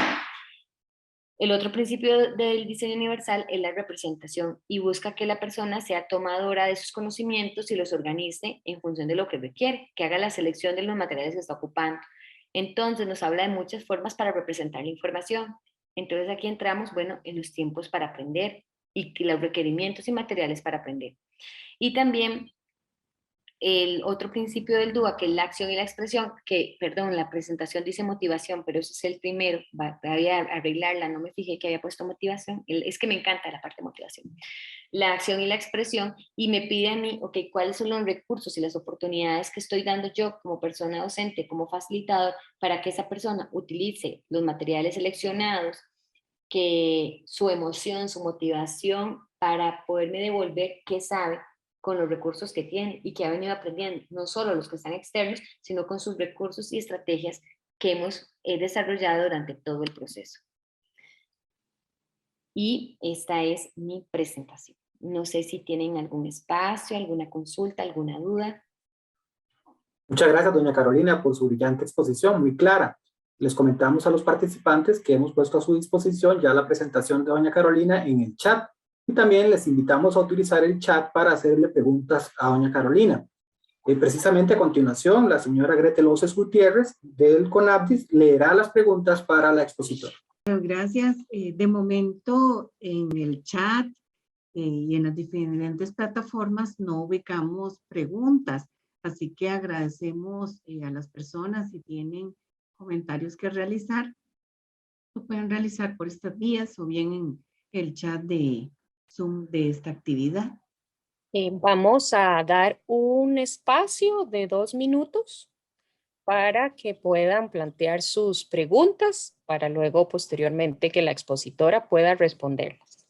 El otro principio del diseño universal es la representación, y busca que la persona sea tomadora de sus conocimientos y los organice en función de lo que requiere, que haga la selección de los materiales que está ocupando. Entonces nos habla de muchas formas para representar la información. Entonces aquí entramos, bueno, en los tiempos para aprender y los requerimientos y materiales para aprender. Y también el otro principio del DUA, que es la acción y la expresión, que, perdón, la presentación dice motivación, pero ese es el primero, voy a arreglarla, no me fijé que había puesto motivación, es que me encanta la parte de motivación. La acción y la expresión, y me pide a mí, ok, ¿cuáles son los recursos y las oportunidades que estoy dando yo como persona docente, como facilitador, para que esa persona utilice los materiales seleccionados, que su emoción, su motivación, para poderme devolver qué sabe con los recursos que tiene y que ha venido aprendiendo, no solo los que están externos, sino con sus recursos y estrategias que hemos desarrollado durante todo el proceso. Y esta es mi presentación. No sé si tienen algún espacio, alguna consulta, alguna duda. Muchas gracias, doña Carolina, por su brillante exposición, muy clara. Les comentamos a los participantes que hemos puesto a su disposición ya la presentación de doña Carolina en el chat. Y también les invitamos a utilizar el chat para hacerle preguntas a doña Carolina. Precisamente a continuación, la señora Gretel Oces Gutiérrez del CONAPDIS leerá las preguntas para la expositora. Gracias. De momento en el chat y en las diferentes plataformas no ubicamos preguntas, así que agradecemos a las personas si tienen comentarios que realizar, lo pueden realizar por estas vías o bien en el chat de Zoom de esta actividad. Vamos a dar un espacio de 2 minutos para que puedan plantear sus preguntas para luego posteriormente que la expositora pueda responderlas.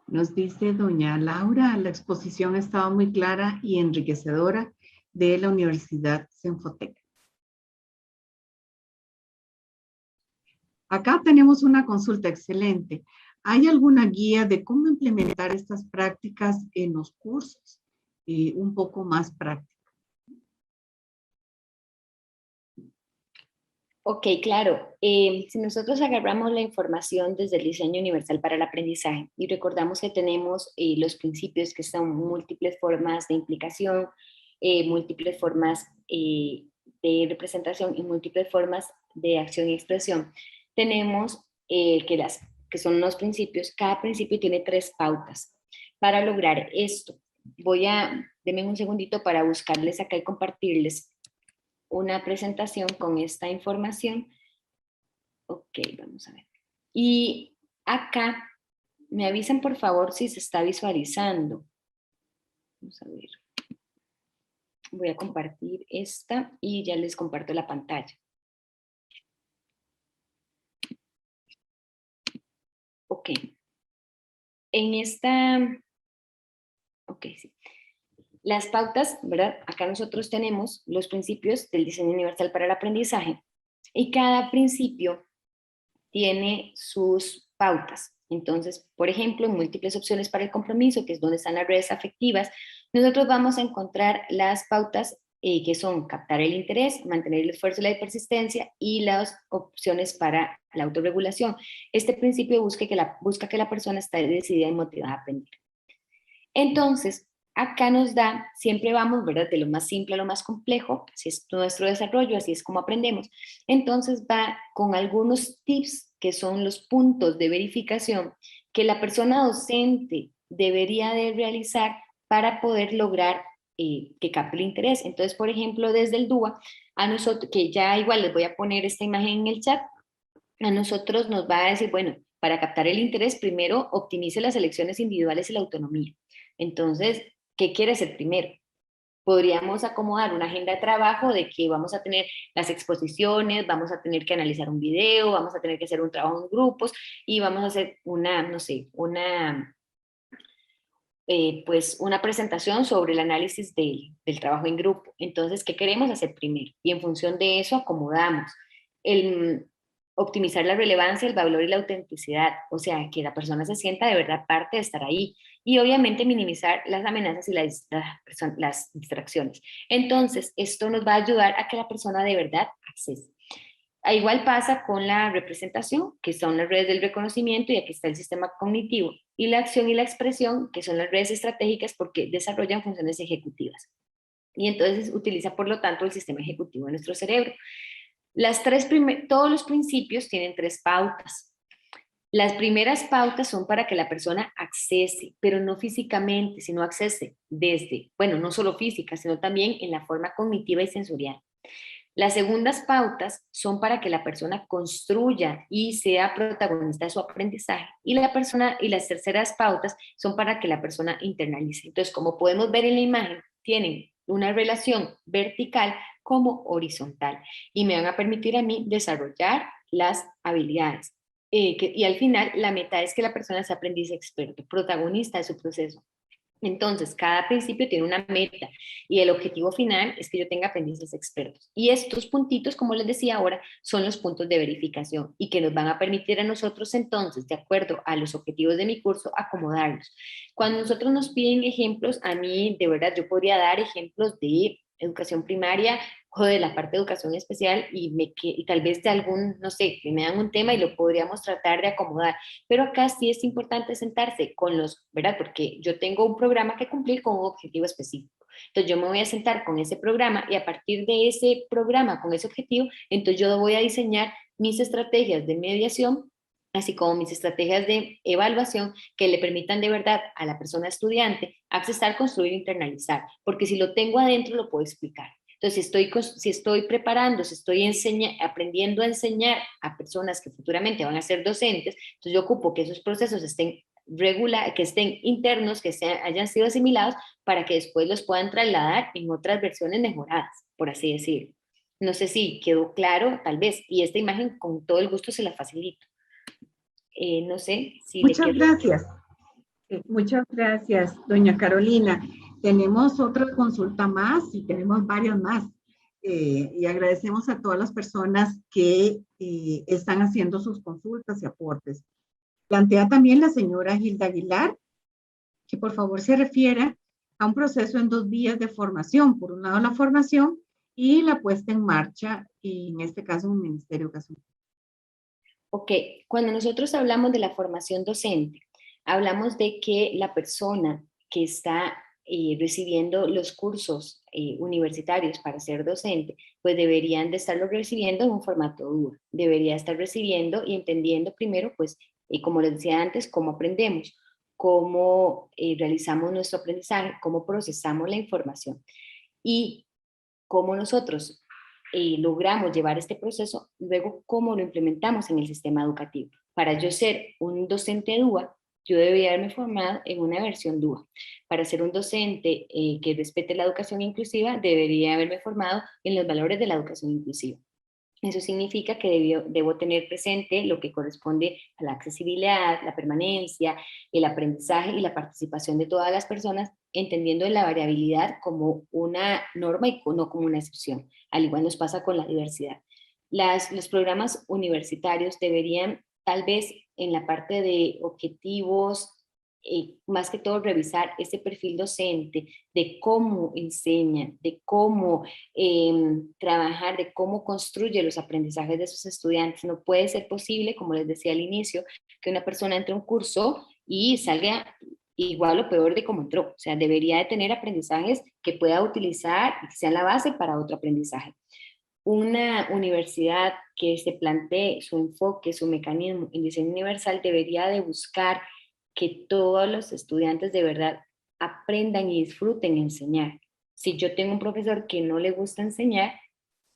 Nos dice doña Laura, la exposición ha estado muy clara y enriquecedora de la Universidad Senfotec. Acá tenemos una consulta excelente. ¿Hay alguna guía de cómo implementar estas prácticas en los cursos? Un poco más práctico. Ok, claro. Si nosotros agarramos la información desde el diseño universal para el aprendizaje y recordamos que tenemos los principios que son múltiples formas de implicación, múltiples formas de representación y múltiples formas de acción y expresión, tenemos que son los principios. Cada principio tiene 3 pautas. Para lograr esto, denme un segundito para buscarles acá y compartirles una presentación con esta información. Ok, vamos a ver. Y acá, me avisan por favor si se está visualizando. Vamos a ver. Voy a compartir esta y ya les comparto la pantalla. Ok. En esta... Ok, sí. Las pautas, ¿verdad? Acá nosotros tenemos los principios del diseño universal para el aprendizaje y cada principio tiene sus pautas. Entonces, por ejemplo, en múltiples opciones para el compromiso, que es donde están las redes afectivas, nosotros vamos a encontrar las pautas que son captar el interés, mantener el esfuerzo y la persistencia y las opciones para la autorregulación. Este principio busca que la persona esté decidida y motivada a aprender. Entonces, acá nos da, siempre vamos, ¿verdad? De lo más simple a lo más complejo, así es nuestro desarrollo, así es como aprendemos. Entonces va con algunos tips que son los puntos de verificación que la persona docente debería de realizar para poder lograr que capte el interés. Entonces, por ejemplo, desde el DUA, a nosotros, que ya igual les voy a poner esta imagen en el chat, a nosotros nos va a decir, bueno, para captar el interés, primero optimice las elecciones individuales y la autonomía. Entonces, ¿qué quiere ser primero? Podríamos acomodar una agenda de trabajo de que vamos a tener las exposiciones, vamos a tener que analizar un video, vamos a tener que hacer un trabajo en grupos y vamos a hacer pues una presentación sobre el análisis del trabajo en grupo. Entonces, ¿qué queremos hacer primero? Y en función de eso acomodamos optimizar la relevancia, el valor y la autenticidad, o sea, que la persona se sienta de verdad parte de estar ahí. Y obviamente minimizar las amenazas y las distracciones. Entonces, esto nos va a ayudar a que la persona de verdad accese. Igual pasa con la representación, que son las redes del reconocimiento, y aquí está el sistema cognitivo, y la acción y la expresión, que son las redes estratégicas porque desarrollan funciones ejecutivas. Y entonces utiliza, por lo tanto, el sistema ejecutivo de nuestro cerebro. Todos los principios tienen 3 pautas. Las primeras pautas son para que la persona accese, pero no físicamente, sino accese desde, bueno, no solo física, sino también en la forma cognitiva y sensorial. Las segundas pautas son para que la persona construya y sea protagonista de su aprendizaje. Y las terceras pautas son para que la persona internalice. Entonces, como podemos ver en la imagen, tienen una relación vertical como horizontal y me van a permitir a mí desarrollar las habilidades. Y al final, la meta es que la persona sea aprendiz experto, protagonista de su proceso. Entonces, cada principio tiene una meta y el objetivo final es que yo tenga aprendices expertos. Y estos puntitos, como les decía ahora, son los puntos de verificación y que nos van a permitir a nosotros entonces, de acuerdo a los objetivos de mi curso, acomodarlos. Cuando nosotros nos piden ejemplos, a mí de verdad yo podría dar ejemplos de educación primaria o de la parte de educación especial y tal vez de algún, no sé, que me dan un tema y lo podríamos tratar de acomodar. Pero acá sí es importante sentarse con los, ¿verdad? Porque yo tengo un programa que cumplir con un objetivo específico. Entonces yo me voy a sentar con ese programa y a partir de ese programa, con ese objetivo, entonces yo voy a diseñar mis estrategias de mediación, así como mis estrategias de evaluación que le permitan de verdad a la persona estudiante accesar, construir, internalizar. Porque si lo tengo adentro, lo puedo explicar. Entonces, si estoy preparando, si estoy aprendiendo a enseñar a personas que futuramente van a ser docentes, entonces yo ocupo que esos procesos estén que estén internos, que hayan sido asimilados, para que después los puedan trasladar en otras versiones mejoradas, por así decirlo. No sé si quedó claro, tal vez, y esta imagen con todo el gusto se la facilito. No sé si le Muchas quedó. gracias. Muchas gracias, doña Carolina. Tenemos otra consulta más y tenemos varias más. Y agradecemos a todas las personas que están haciendo sus consultas y aportes. Plantea también la señora Gilda Aguilar que por favor se refiera a un proceso en 2 vías de formación. Por un lado, la formación y la puesta en marcha, y en este caso, un ministerio educación. Ok, cuando nosotros hablamos de la formación docente, hablamos de que la persona que está recibiendo los cursos universitarios para ser docente, pues deberían de estarlo recibiendo en un formato duro. Debería estar recibiendo y entendiendo primero, pues, como les decía antes, cómo aprendemos, cómo realizamos nuestro aprendizaje, cómo procesamos la información y cómo nosotros logramos llevar este proceso, luego cómo lo implementamos en el sistema educativo. Para yo ser un docente DUA, yo debería haberme formado en una versión DUA. Para ser un docente que respete la educación inclusiva, debería haberme formado en los valores de la educación inclusiva. Eso significa que debo tener presente lo que corresponde a la accesibilidad, la permanencia, el aprendizaje y la participación de todas las personas, entendiendo la variabilidad como una norma y no como una excepción. Al igual nos pasa con la diversidad. Los programas universitarios deberían, tal vez en la parte de objetivos, más que todo revisar ese perfil docente, de cómo enseña, de cómo trabajar, de cómo construye los aprendizajes de sus estudiantes. No puede ser posible, como les decía al inicio, que una persona entre a un curso y salga igual o peor de cómo entró. O sea, debería de tener aprendizajes que pueda utilizar y que sean la base para otro aprendizaje. Una universidad que se plantee su enfoque, su mecanismo en diseño universal debería de buscar que todos los estudiantes de verdad aprendan y disfruten enseñar. Si yo tengo un profesor que no le gusta enseñar,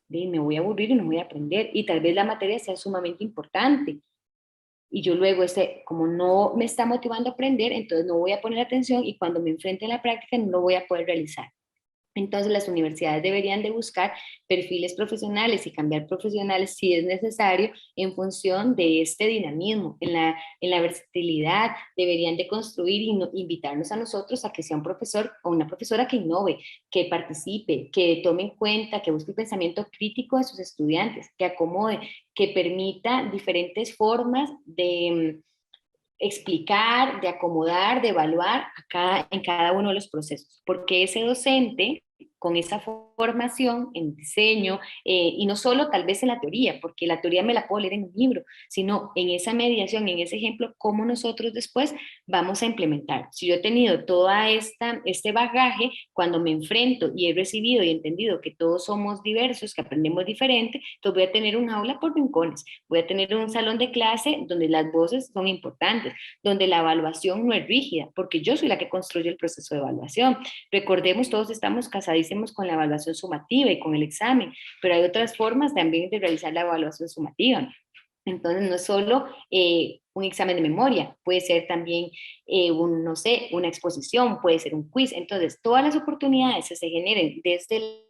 me voy a aburrir y no voy a aprender. Y tal vez la materia sea sumamente importante. Y yo luego, como no me está motivando a aprender, entonces no voy a poner atención y cuando me enfrente a la práctica no lo voy a poder realizar. Entonces las universidades deberían de buscar perfiles profesionales y cambiar profesionales si es necesario en función de este dinamismo. En la versatilidad deberían de construir y invitarnos a nosotros a que sea un profesor o una profesora que innove, que participe, que tome en cuenta, que busque el pensamiento crítico de sus estudiantes, que acomode, que permita diferentes formas de explicar, de acomodar, de evaluar en cada uno de los procesos, porque ese docente con esa formación en diseño, y no solo tal vez en la teoría, porque la teoría me la puedo leer en un libro, sino en esa mediación, en ese ejemplo, cómo nosotros después vamos a implementar. Si yo he tenido toda este bagaje, cuando me enfrento y he recibido y entendido que todos somos diversos, que aprendemos diferente, entonces voy a tener un aula por rincones, voy a tener un salón de clase donde las voces son importantes, donde la evaluación no es rígida, porque yo soy la que construye el proceso de evaluación. Recordemos, todos estamos casadísimos con la evaluación sumativa y con el examen, pero hay otras formas también de realizar la evaluación sumativa. Entonces, no es solo un examen de memoria, puede ser también, no sé, una exposición, puede ser un quiz. Entonces, todas las oportunidades que se generen desde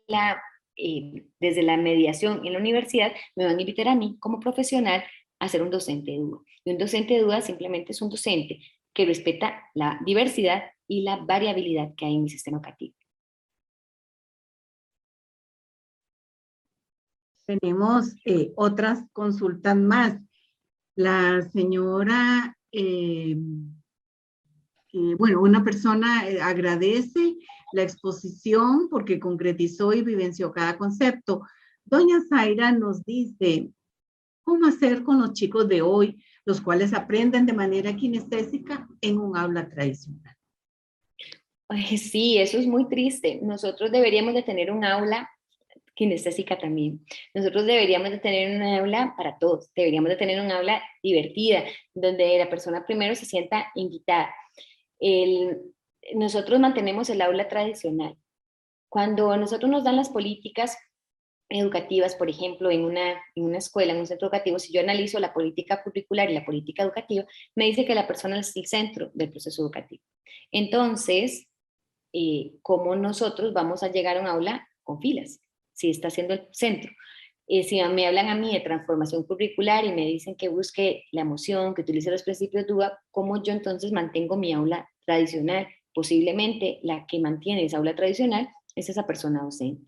la mediación en la universidad me van a invitar a mí como profesional a ser un docente de duda. Y un docente de duda simplemente es un docente que respeta la diversidad y la variabilidad que hay en mi sistema educativo. Tenemos otras consultas más. La señora, bueno, una persona agradece la exposición porque concretizó y vivenció cada concepto. Doña Zaira nos dice, ¿cómo hacer con los chicos de hoy, los cuales aprenden de manera kinestésica en un aula tradicional? Ay, sí, eso es muy triste. Nosotros deberíamos de tener un aula kinestésica también. Nosotros deberíamos de tener un aula para todos, deberíamos de tener un aula divertida, donde la persona primero se sienta invitada. Nosotros mantenemos el aula tradicional. Cuando a nosotros nos dan las políticas educativas, por ejemplo, en una escuela, en un centro educativo, si yo analizo la política curricular y la política educativa, me dice que la persona es el centro del proceso educativo. Entonces, ¿cómo nosotros vamos a llegar a un aula con filas? Si está siendo el centro. Si me hablan a mí de transformación curricular y me dicen que busque la emoción, que utilice los principios de duda, ¿cómo yo entonces mantengo mi aula tradicional? Posiblemente la que mantiene esa aula tradicional es esa persona docente.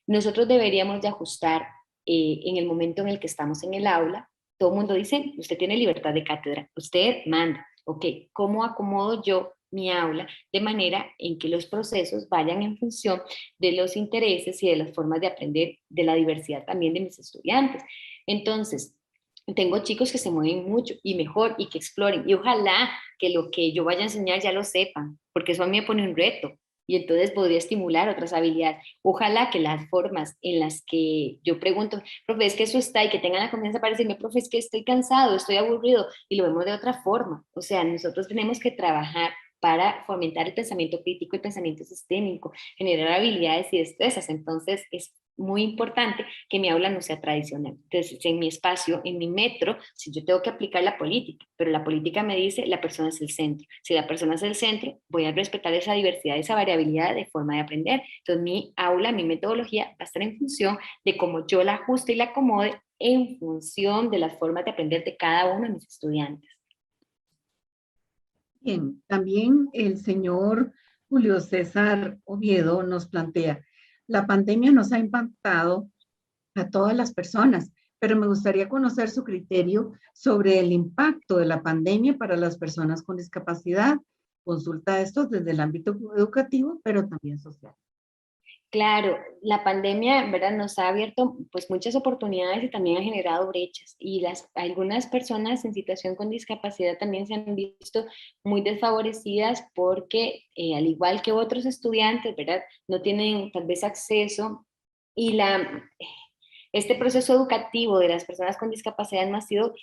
Nosotros deberíamos de ajustar en el momento en el que estamos en el aula. Todo el mundo dice, usted tiene libertad de cátedra, usted manda. Ok, ¿cómo acomodo yo mi aula de manera en que los procesos vayan en función de los intereses y de las formas de aprender, de la diversidad también de mis estudiantes? Entonces, tengo chicos que se mueven mucho y mejor y que exploren, y ojalá que lo que yo vaya a enseñar ya lo sepan, porque eso a mí me pone un reto y entonces podría estimular otras habilidades. Ojalá que las formas en las que yo pregunto, profe, es que eso está, y que tengan la confianza para decirme, profe, es que estoy cansado, estoy aburrido, y lo vemos de otra forma. O sea, nosotros tenemos que trabajar para fomentar el pensamiento crítico, el pensamiento sistémico, generar habilidades y destrezas. Entonces, es muy importante que mi aula no sea tradicional. Entonces, en mi espacio, en mi metro, si yo tengo que aplicar la política, pero la política me dice la persona es el centro. Si la persona es el centro, voy a respetar esa diversidad, esa variabilidad de forma de aprender. Entonces, mi aula, mi metodología va a estar en función de cómo yo la ajuste y la acomode en función de las formas de aprender de cada uno de mis estudiantes. Bien, también el señor Julio César Oviedo nos plantea, la pandemia nos ha impactado a todas las personas, pero me gustaría conocer su criterio sobre el impacto de la pandemia para las personas con discapacidad. Consulta esto desde el ámbito educativo, pero también social. Claro, la pandemia, ¿verdad?, nos ha abierto pues muchas oportunidades y también ha generado brechas, y algunas personas en situación con discapacidad también se han visto muy desfavorecidas porque al igual que otros estudiantes, ¿verdad?, no tienen tal vez acceso, y este proceso educativo de las personas con discapacidad no ha sido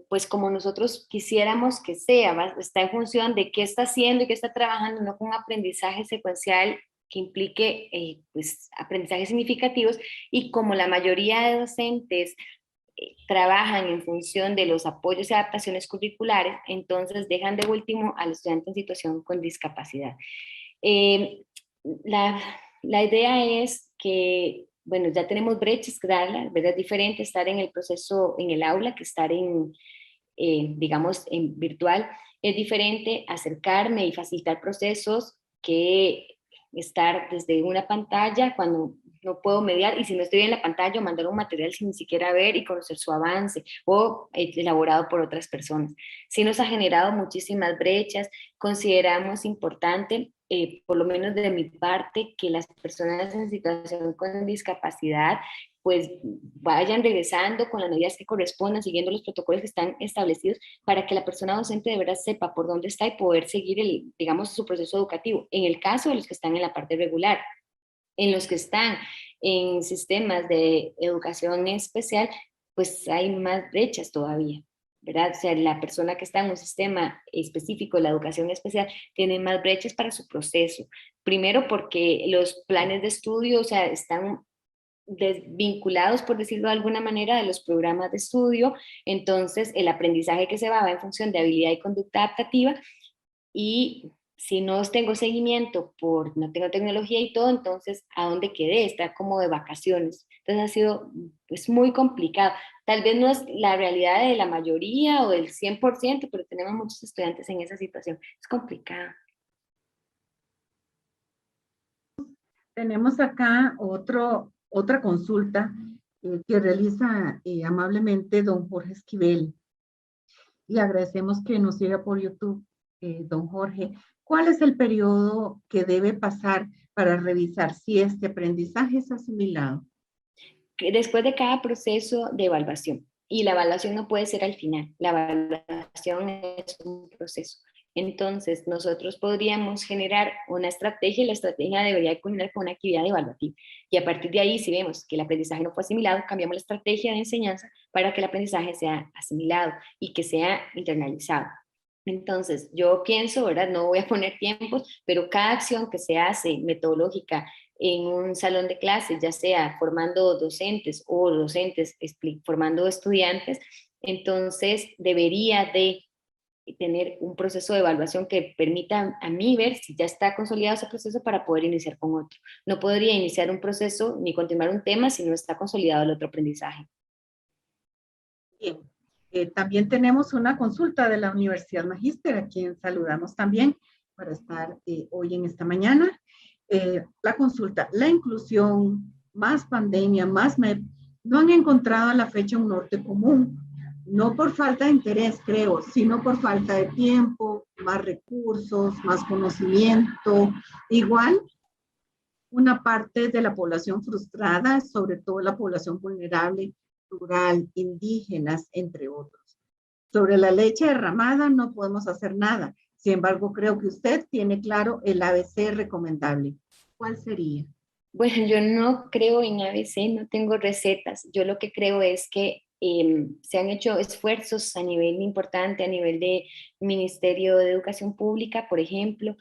pues como nosotros quisiéramos que sea, está en función de qué está haciendo y qué está trabajando, no con un aprendizaje secuencial que implique pues, aprendizajes significativos, y como la mayoría de docentes trabajan en función de los apoyos y adaptaciones curriculares, entonces dejan de último al estudiante en situación con discapacidad. Eh, la, la idea es que, bueno, ya tenemos brechas que darlas, ¿verdad? Es diferente estar en el proceso, en el aula, que estar digamos, en virtual. Es diferente acercarme y facilitar procesos que estar desde una pantalla cuando no puedo mediar, y si no estoy en la pantalla, mandar un material sin ni siquiera ver y conocer su avance, o elaborado por otras personas. Sí nos ha generado muchísimas brechas. Consideramos importante por lo menos de mi parte, que las personas en situación con discapacidad pues vayan regresando con las medidas que correspondan, siguiendo los protocolos que están establecidos para que la persona docente de verdad sepa por dónde está y poder seguir digamos, su proceso educativo. En el caso de los que están en la parte regular, en los que están en sistemas de educación especial, pues hay más brechas todavía, ¿verdad? O sea, la persona que está en un sistema específico, la educación especial, tiene más brechas para su proceso. Primero porque los planes de estudio, o sea, están desvinculados, por decirlo de alguna manera, de los programas de estudio, entonces el aprendizaje que se va en función de habilidad y conducta adaptativa, y si no tengo seguimiento no tengo tecnología y todo, entonces ¿a dónde quedé? Está como de vacaciones. Entonces ha sido pues, muy complicado. Tal vez no es la realidad de la mayoría o del 100%, pero tenemos muchos estudiantes en esa situación. Es complicado. Tenemos acá otra consulta que realiza amablemente don Jorge Esquivel. Y agradecemos que nos siga por YouTube, don Jorge. ¿Cuál es el periodo que debe pasar para revisar si este aprendizaje es asimilado? Después de cada proceso de evaluación, y la evaluación no puede ser al final, la evaluación es un proceso. Entonces, nosotros podríamos generar una estrategia y la estrategia debería culminar con una actividad evaluativa. Y a partir de ahí, si vemos que el aprendizaje no fue asimilado, cambiamos la estrategia de enseñanza para que el aprendizaje sea asimilado y que sea internalizado. Entonces, yo pienso, ¿verdad? No voy a poner tiempos, pero cada acción que se hace metodológica en un salón de clases, ya sea formando docentes o docentes formando estudiantes, entonces debería de tener un proceso de evaluación que permita a mí ver si ya está consolidado ese proceso para poder iniciar con otro. No podría iniciar un proceso ni continuar un tema si no está consolidado el otro aprendizaje. Bien. También tenemos una consulta de la Universidad Magíster, a quien saludamos también para estar hoy en esta mañana. La consulta, la inclusión, más pandemia, más MEP, no han encontrado a la fecha un norte común, no por falta de interés, creo, sino por falta de tiempo, más recursos, más conocimiento. Igual, una parte de la población frustrada, sobre todo la población vulnerable, rural, indígenas, entre otros. Sobre la leche derramada no podemos hacer nada. Sin embargo, creo que usted tiene claro el ABC recomendable. ¿Cuál sería? Bueno, yo no creo en ABC, no tengo recetas. Yo lo que creo es que se han hecho esfuerzos a nivel importante, a nivel de Ministerio de Educación Pública, por ejemplo,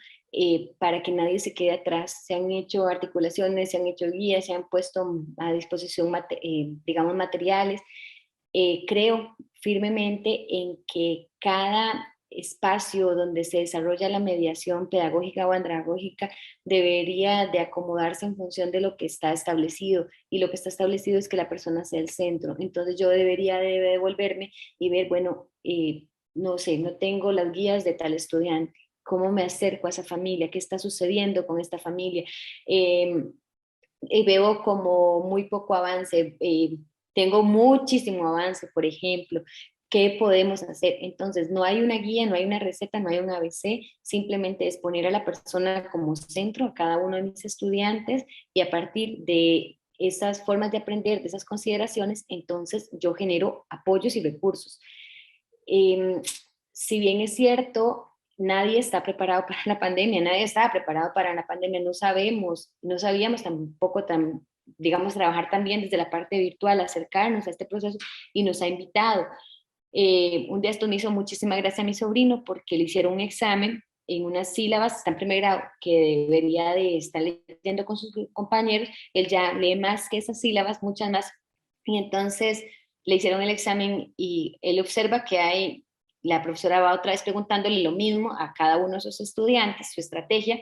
para que nadie se quede atrás. Se han hecho articulaciones, se han hecho guías, se han puesto a disposición, digamos, materiales. Creo firmemente en que cada espacio donde se desarrolla la mediación pedagógica o andragógica debería de acomodarse en función de lo que está establecido, y lo que está establecido es que la persona sea el centro. Entonces yo debería de devolverme y ver, bueno, no sé, no tengo las guías de tal estudiante, ¿cómo me acerco a esa familia? ¿Qué está sucediendo con esta familia? Veo como muy poco avance, tengo muchísimo avance, por ejemplo. ¿Qué podemos hacer? Entonces, no hay una guía, no hay una receta, no hay un ABC, simplemente es poner a la persona como centro, a cada uno de mis estudiantes, y a partir de esas formas de aprender, de esas consideraciones, entonces yo genero apoyos y recursos. Si bien es cierto, nadie está preparado para la pandemia, nadie estaba preparado para la pandemia, no sabíamos tampoco digamos, trabajar también desde la parte virtual, acercarnos a este proceso, y nos ha invitado. Un día esto me hizo muchísima gracia a mi sobrino porque le hicieron un examen en unas sílabas, está en primer grado, que debería de estar leyendo con sus compañeros, él ya lee más que esas sílabas, muchas más, y entonces le hicieron el examen y él observa que la profesora va otra vez preguntándole lo mismo a cada uno de sus estudiantes, su estrategia,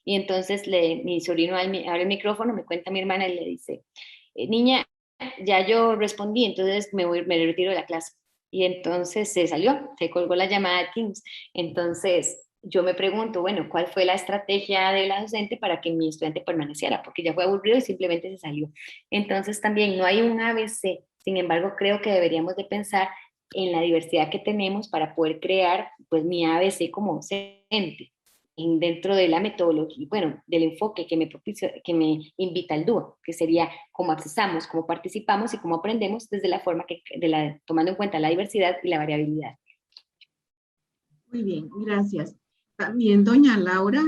y entonces mi sobrino abre el micrófono, me cuenta a mi hermana y le dice, niña, ya yo respondí, entonces me retiro de la clase. Y entonces se salió, se colgó la llamada de Teams. Entonces yo me pregunto, bueno, ¿cuál fue la estrategia de la docente para que mi estudiante permaneciera? Porque ya fue aburrido y simplemente se salió. Entonces también no hay un ABC, sin embargo creo que deberíamos de pensar en la diversidad que tenemos para poder crear pues mi ABC como docente. dentro de la metodología, bueno, del enfoque que me invita el dúo, que sería cómo accesamos, cómo participamos y cómo aprendemos desde la forma tomando en cuenta la diversidad y la variabilidad. Muy bien, gracias. También doña Laura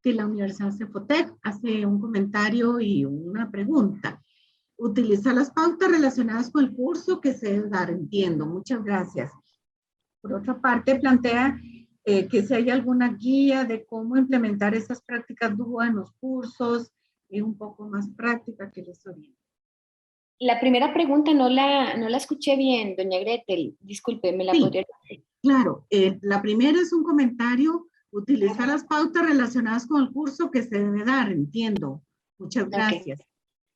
de la Universidad Cefotec hace un comentario y una pregunta. Utiliza las pautas relacionadas con el curso que se debe dar, entiendo. Muchas gracias. Por otra parte, plantea que si hay alguna guía de cómo implementar esas prácticas DUA en los cursos, un poco más práctica que les oriente. La primera pregunta no la escuché bien, doña Gretel. Disculpe, ¿me la podría repetir? Claro, la primera es un comentario, utilizar las pautas relacionadas con el curso que se debe dar, entiendo. Muchas gracias.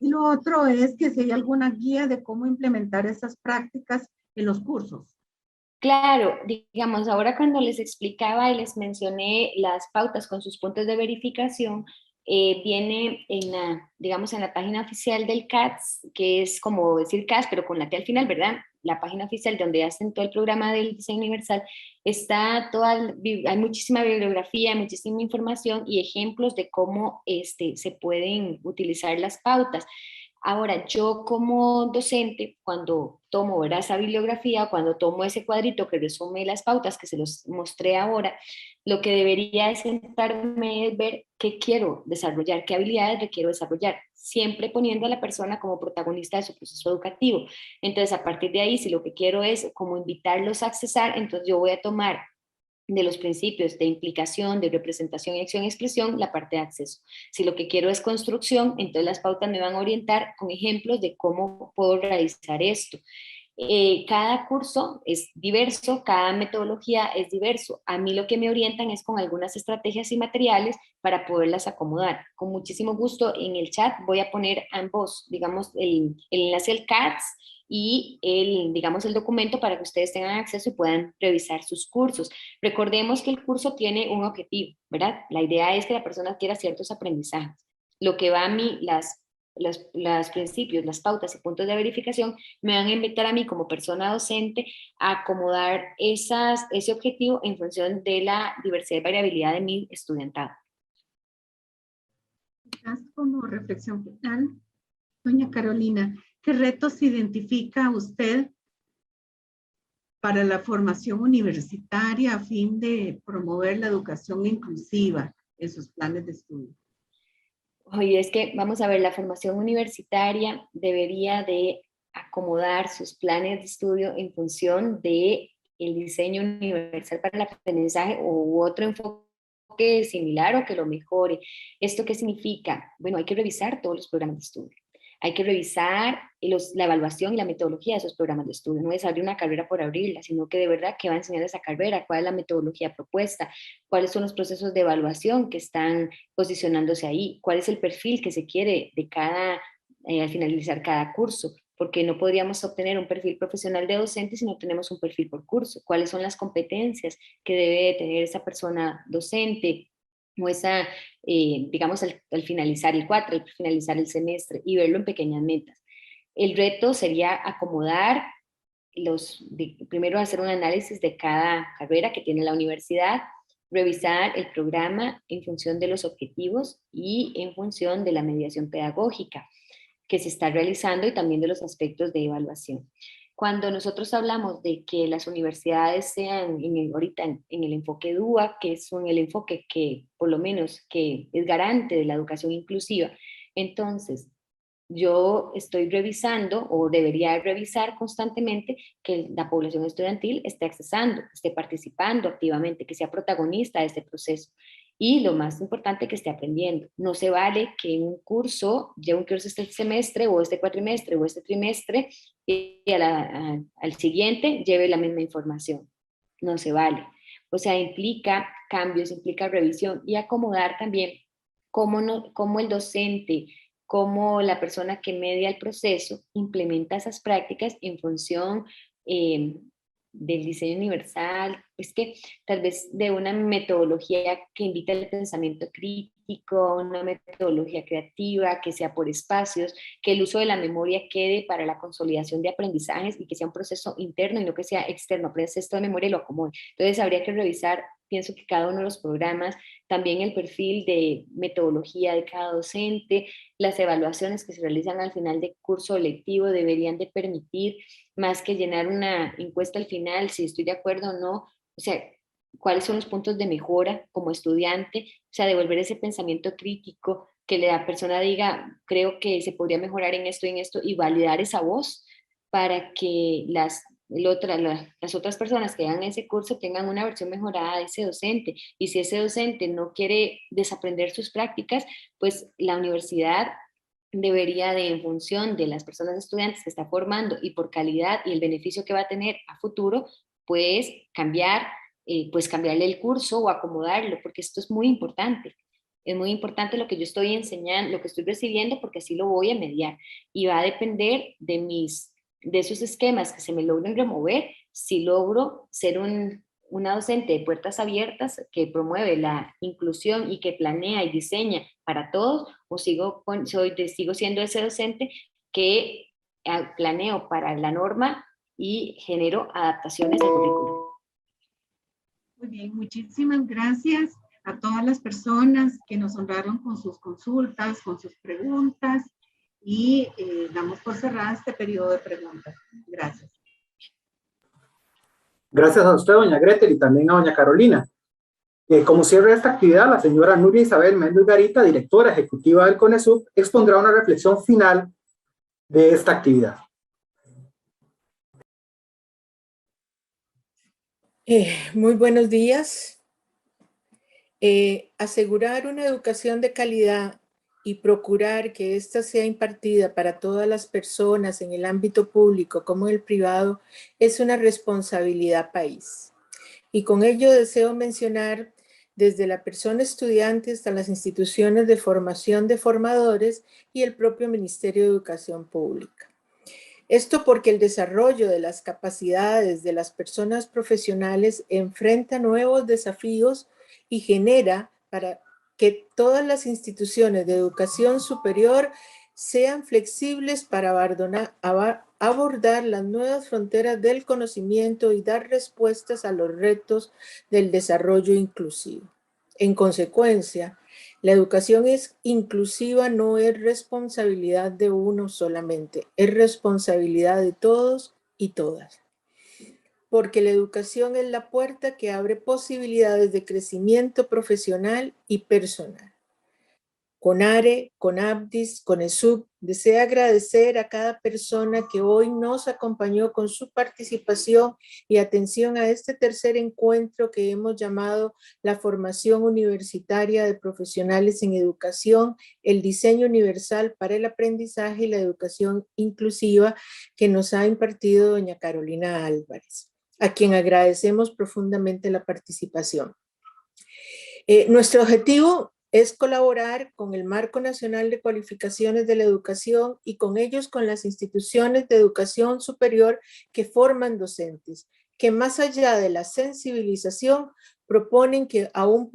Y lo otro es que si hay alguna guía de cómo implementar esas prácticas en los cursos. Claro, digamos, ahora cuando les explicaba y les mencioné las pautas con sus puntos de verificación, viene digamos, en la página oficial del CATS, que es como decir CATS, pero con la T al final, ¿verdad? La página oficial donde hacen todo el programa del diseño universal, hay muchísima bibliografía, muchísima información y ejemplos de cómo se pueden utilizar las pautas. Ahora, yo como docente, cuando tomo, ¿verdad?, esa bibliografía, cuando tomo ese cuadrito que resume las pautas que se los mostré ahora, lo que debería es sentarme es ver qué quiero desarrollar, qué habilidades requiero desarrollar, siempre poniendo a la persona como protagonista de su proceso educativo. Entonces, a partir de ahí, si lo que quiero es como invitarlos a accesar, entonces yo voy a tomar de los principios de implicación, de representación, acción y expresión, la parte de acceso. Si lo que quiero es construcción, entonces las pautas me van a orientar con ejemplos de cómo puedo realizar esto. Cada curso es diverso, cada metodología es diverso. A mí lo que me orientan es con algunas estrategias y materiales para poderlas acomodar. Con muchísimo gusto en el chat voy a poner ambos, digamos, el enlace al CATS y digamos, el documento para que ustedes tengan acceso y puedan revisar sus cursos. Recordemos que el curso tiene un objetivo, ¿verdad? La idea es que la persona adquiera ciertos aprendizajes. Lo que va a mí, los principios, las pautas y puntos de verificación me van a invitar a mí como persona docente a acomodar ese objetivo en función de la diversidad y variabilidad de mi estudiantado. Quizás como reflexión final, doña Carolina, ¿qué retos identifica usted para la formación universitaria a fin de promover la educación inclusiva en sus planes de estudio? Oye, es que, vamos a ver, la formación universitaria debería de acomodar sus planes de estudio en función de el diseño universal para el aprendizaje u otro enfoque similar o que lo mejore. ¿Esto qué significa? Bueno, hay que revisar todos los programas de estudio. Hay que revisar la evaluación y la metodología de esos programas de estudio. No es abrir una carrera por abrirla, sino que de verdad qué va a enseñar esa carrera, cuál es la metodología propuesta, cuáles son los procesos de evaluación que están posicionándose ahí, cuál es el perfil que se quiere de al finalizar cada curso, porque no podríamos obtener un perfil profesional de docente si no tenemos un perfil por curso. ¿Cuáles son las competencias que debe tener esa persona docente? O digamos, al finalizar el cuatro, al finalizar el semestre y verlo en pequeñas metas. El reto sería acomodar primero hacer un análisis de cada carrera que tiene la universidad, revisar el programa en función de los objetivos y en función de la mediación pedagógica que se está realizando y también de los aspectos de evaluación. Cuando nosotros hablamos de que las universidades sean ahorita en el enfoque DUA, que es el enfoque que por lo menos que es garante de la educación inclusiva, entonces yo estoy revisando o debería revisar constantemente que la población estudiantil esté accesando, esté participando activamente, que sea protagonista de este proceso. Y lo más importante, que esté aprendiendo. No se vale que en un curso, ya un curso este semestre o este cuatrimestre o este trimestre, y al siguiente lleve la misma información. No se vale. O sea, implica cambios, implica revisión y acomodar también cómo el docente, cómo la persona que media el proceso implementa esas prácticas en función del diseño universal, es que tal vez de una metodología que invita al pensamiento crítico, una metodología creativa, que sea por espacios, que el uso de la memoria quede para la consolidación de aprendizajes y que sea un proceso interno y no que sea externo, aprendes esto de memoria y lo acomode. Entonces habría que revisar pienso que cada uno de los programas, también el perfil de metodología de cada docente, las evaluaciones que se realizan al final de curso lectivo deberían de permitir, más que llenar una encuesta al final, si estoy de acuerdo o no, o sea, cuáles son los puntos de mejora como estudiante, o sea, devolver ese pensamiento crítico, que la persona diga, creo que se podría mejorar en esto, y validar esa voz para que las otras personas que hagan ese curso tengan una versión mejorada de ese docente. Y si ese docente no quiere desaprender sus prácticas, pues la universidad debería de, en función de las personas estudiantes que está formando y por calidad y el beneficio que va a tener a futuro, pues cambiarle el curso o acomodarlo, porque esto es muy importante. Es muy importante lo que yo estoy enseñando, lo que estoy recibiendo, porque así lo voy a mediar. Y va a depender de esos esquemas que se me logren remover, si logro ser una docente de puertas abiertas que promueve la inclusión y que planea y diseña para todos, o sigo siendo ese docente que planeo para la norma y genero adaptaciones al currículo. Muy bien, muchísimas gracias a todas las personas que nos honraron con sus consultas, con sus preguntas, y damos por cerrada este periodo de preguntas. Gracias. Gracias a usted, doña Gretel, y también a doña Carolina. Como cierre de esta actividad, la señora Nuria Isabel Méndez Garita, directora ejecutiva del CONESUB, expondrá una reflexión final de esta actividad. Muy buenos días. Asegurar una educación de calidad y procurar que ésta sea impartida para todas las personas en el ámbito público como en el privado es una responsabilidad país. Y con ello deseo mencionar desde la persona estudiante hasta las instituciones de formación de formadores y el propio Ministerio de Educación Pública. Esto porque el desarrollo de las capacidades de las personas profesionales enfrenta nuevos desafíos y genera para que todas las instituciones de educación superior sean flexibles para abordar las nuevas fronteras del conocimiento y dar respuestas a los retos del desarrollo inclusivo. En consecuencia, la educación inclusiva no es responsabilidad de uno solamente, es responsabilidad de todos y todas. Porque la educación es la puerta que abre posibilidades de crecimiento profesional y personal. CONARE, CONABDIS, CONESUB desea agradecer a cada persona que hoy nos acompañó con su participación y atención a este tercer encuentro que hemos llamado la formación universitaria de profesionales en educación, el diseño universal para el aprendizaje y la educación inclusiva que nos ha impartido doña Carolina Álvarez, a quien agradecemos profundamente la participación. Nuestro objetivo es colaborar con el Marco Nacional de Cualificaciones de la Educación y con ellos con las instituciones de educación superior que forman docentes, que más allá de la sensibilización proponen que un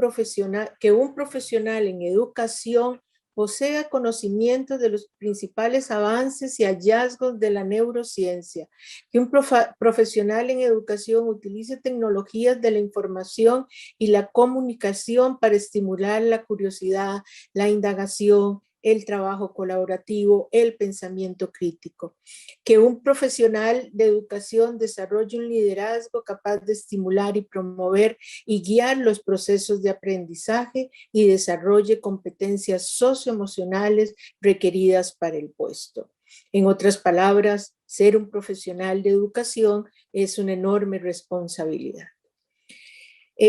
profesional en educación posea conocimientos de los principales avances y hallazgos de la neurociencia, que un profesional en educación utilice tecnologías de la información y la comunicación para estimular la curiosidad, la indagación, el trabajo colaborativo, el pensamiento crítico. Que un profesional de educación desarrolle un liderazgo capaz de estimular y promover y guiar los procesos de aprendizaje y desarrolle competencias socioemocionales requeridas para el puesto. En otras palabras, ser un profesional de educación es una enorme responsabilidad.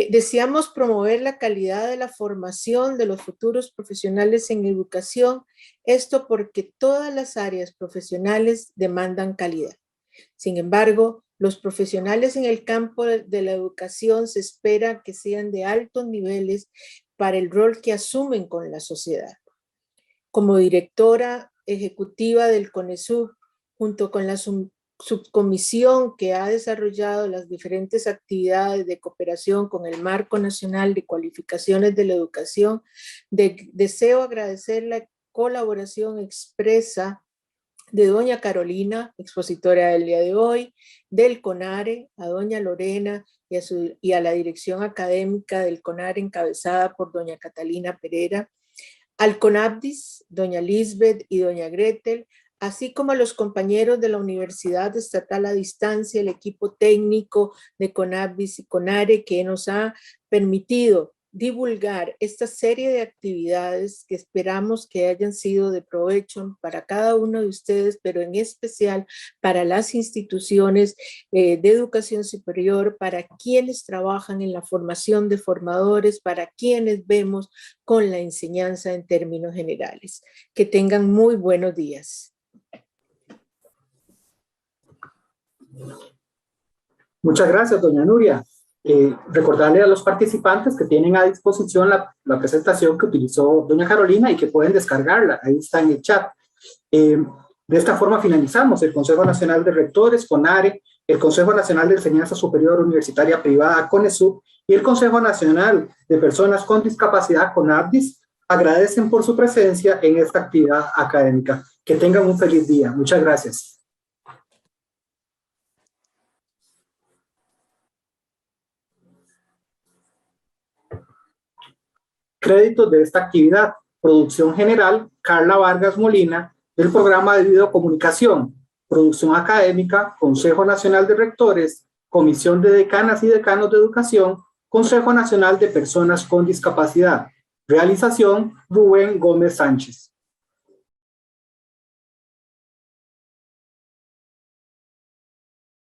Deseamos promover la calidad de la formación de los futuros profesionales en educación, esto porque todas las áreas profesionales demandan calidad. Sin embargo, los profesionales en el campo de la educación se espera que sean de altos niveles para el rol que asumen con la sociedad. Como directora ejecutiva del CONESUB, junto con la subcomisión que ha desarrollado las diferentes actividades de cooperación con el Marco Nacional de Cualificaciones de la Educación, deseo agradecer la colaboración expresa de doña Carolina, expositora del día de hoy, del CONARE, a doña Lorena y a la dirección académica del CONARE encabezada por doña Catalina Pereira, al CONABDIS, doña Lisbeth y doña Gretel, así como a los compañeros de la Universidad Estatal a Distancia, el equipo técnico de CONABDIS y CONARE que nos ha permitido divulgar esta serie de actividades que esperamos que hayan sido de provecho para cada uno de ustedes, pero en especial para las instituciones de educación superior, para quienes trabajan en la formación de formadores, para quienes vemos con la enseñanza en términos generales. Que tengan muy buenos días. Muchas gracias, doña Nuria. Recordarle a los participantes que tienen a disposición la presentación que utilizó doña Carolina y que pueden descargarla, ahí está en el chat. De esta forma finalizamos el Consejo Nacional de Rectores, CONARE, el Consejo Nacional de Enseñanza Superior Universitaria Privada, CONESUB, y el Consejo Nacional de Personas con Discapacidad, CONABDIS, agradecen por su presencia en esta actividad académica. Que tengan un feliz día. Muchas gracias. Créditos de esta actividad: producción general, Carla Vargas Molina, del programa de videocomunicación; producción académica, Consejo Nacional de Rectores, Comisión de Decanas y Decanos de Educación, Consejo Nacional de Personas con Discapacidad; realización, Rubén Gómez Sánchez.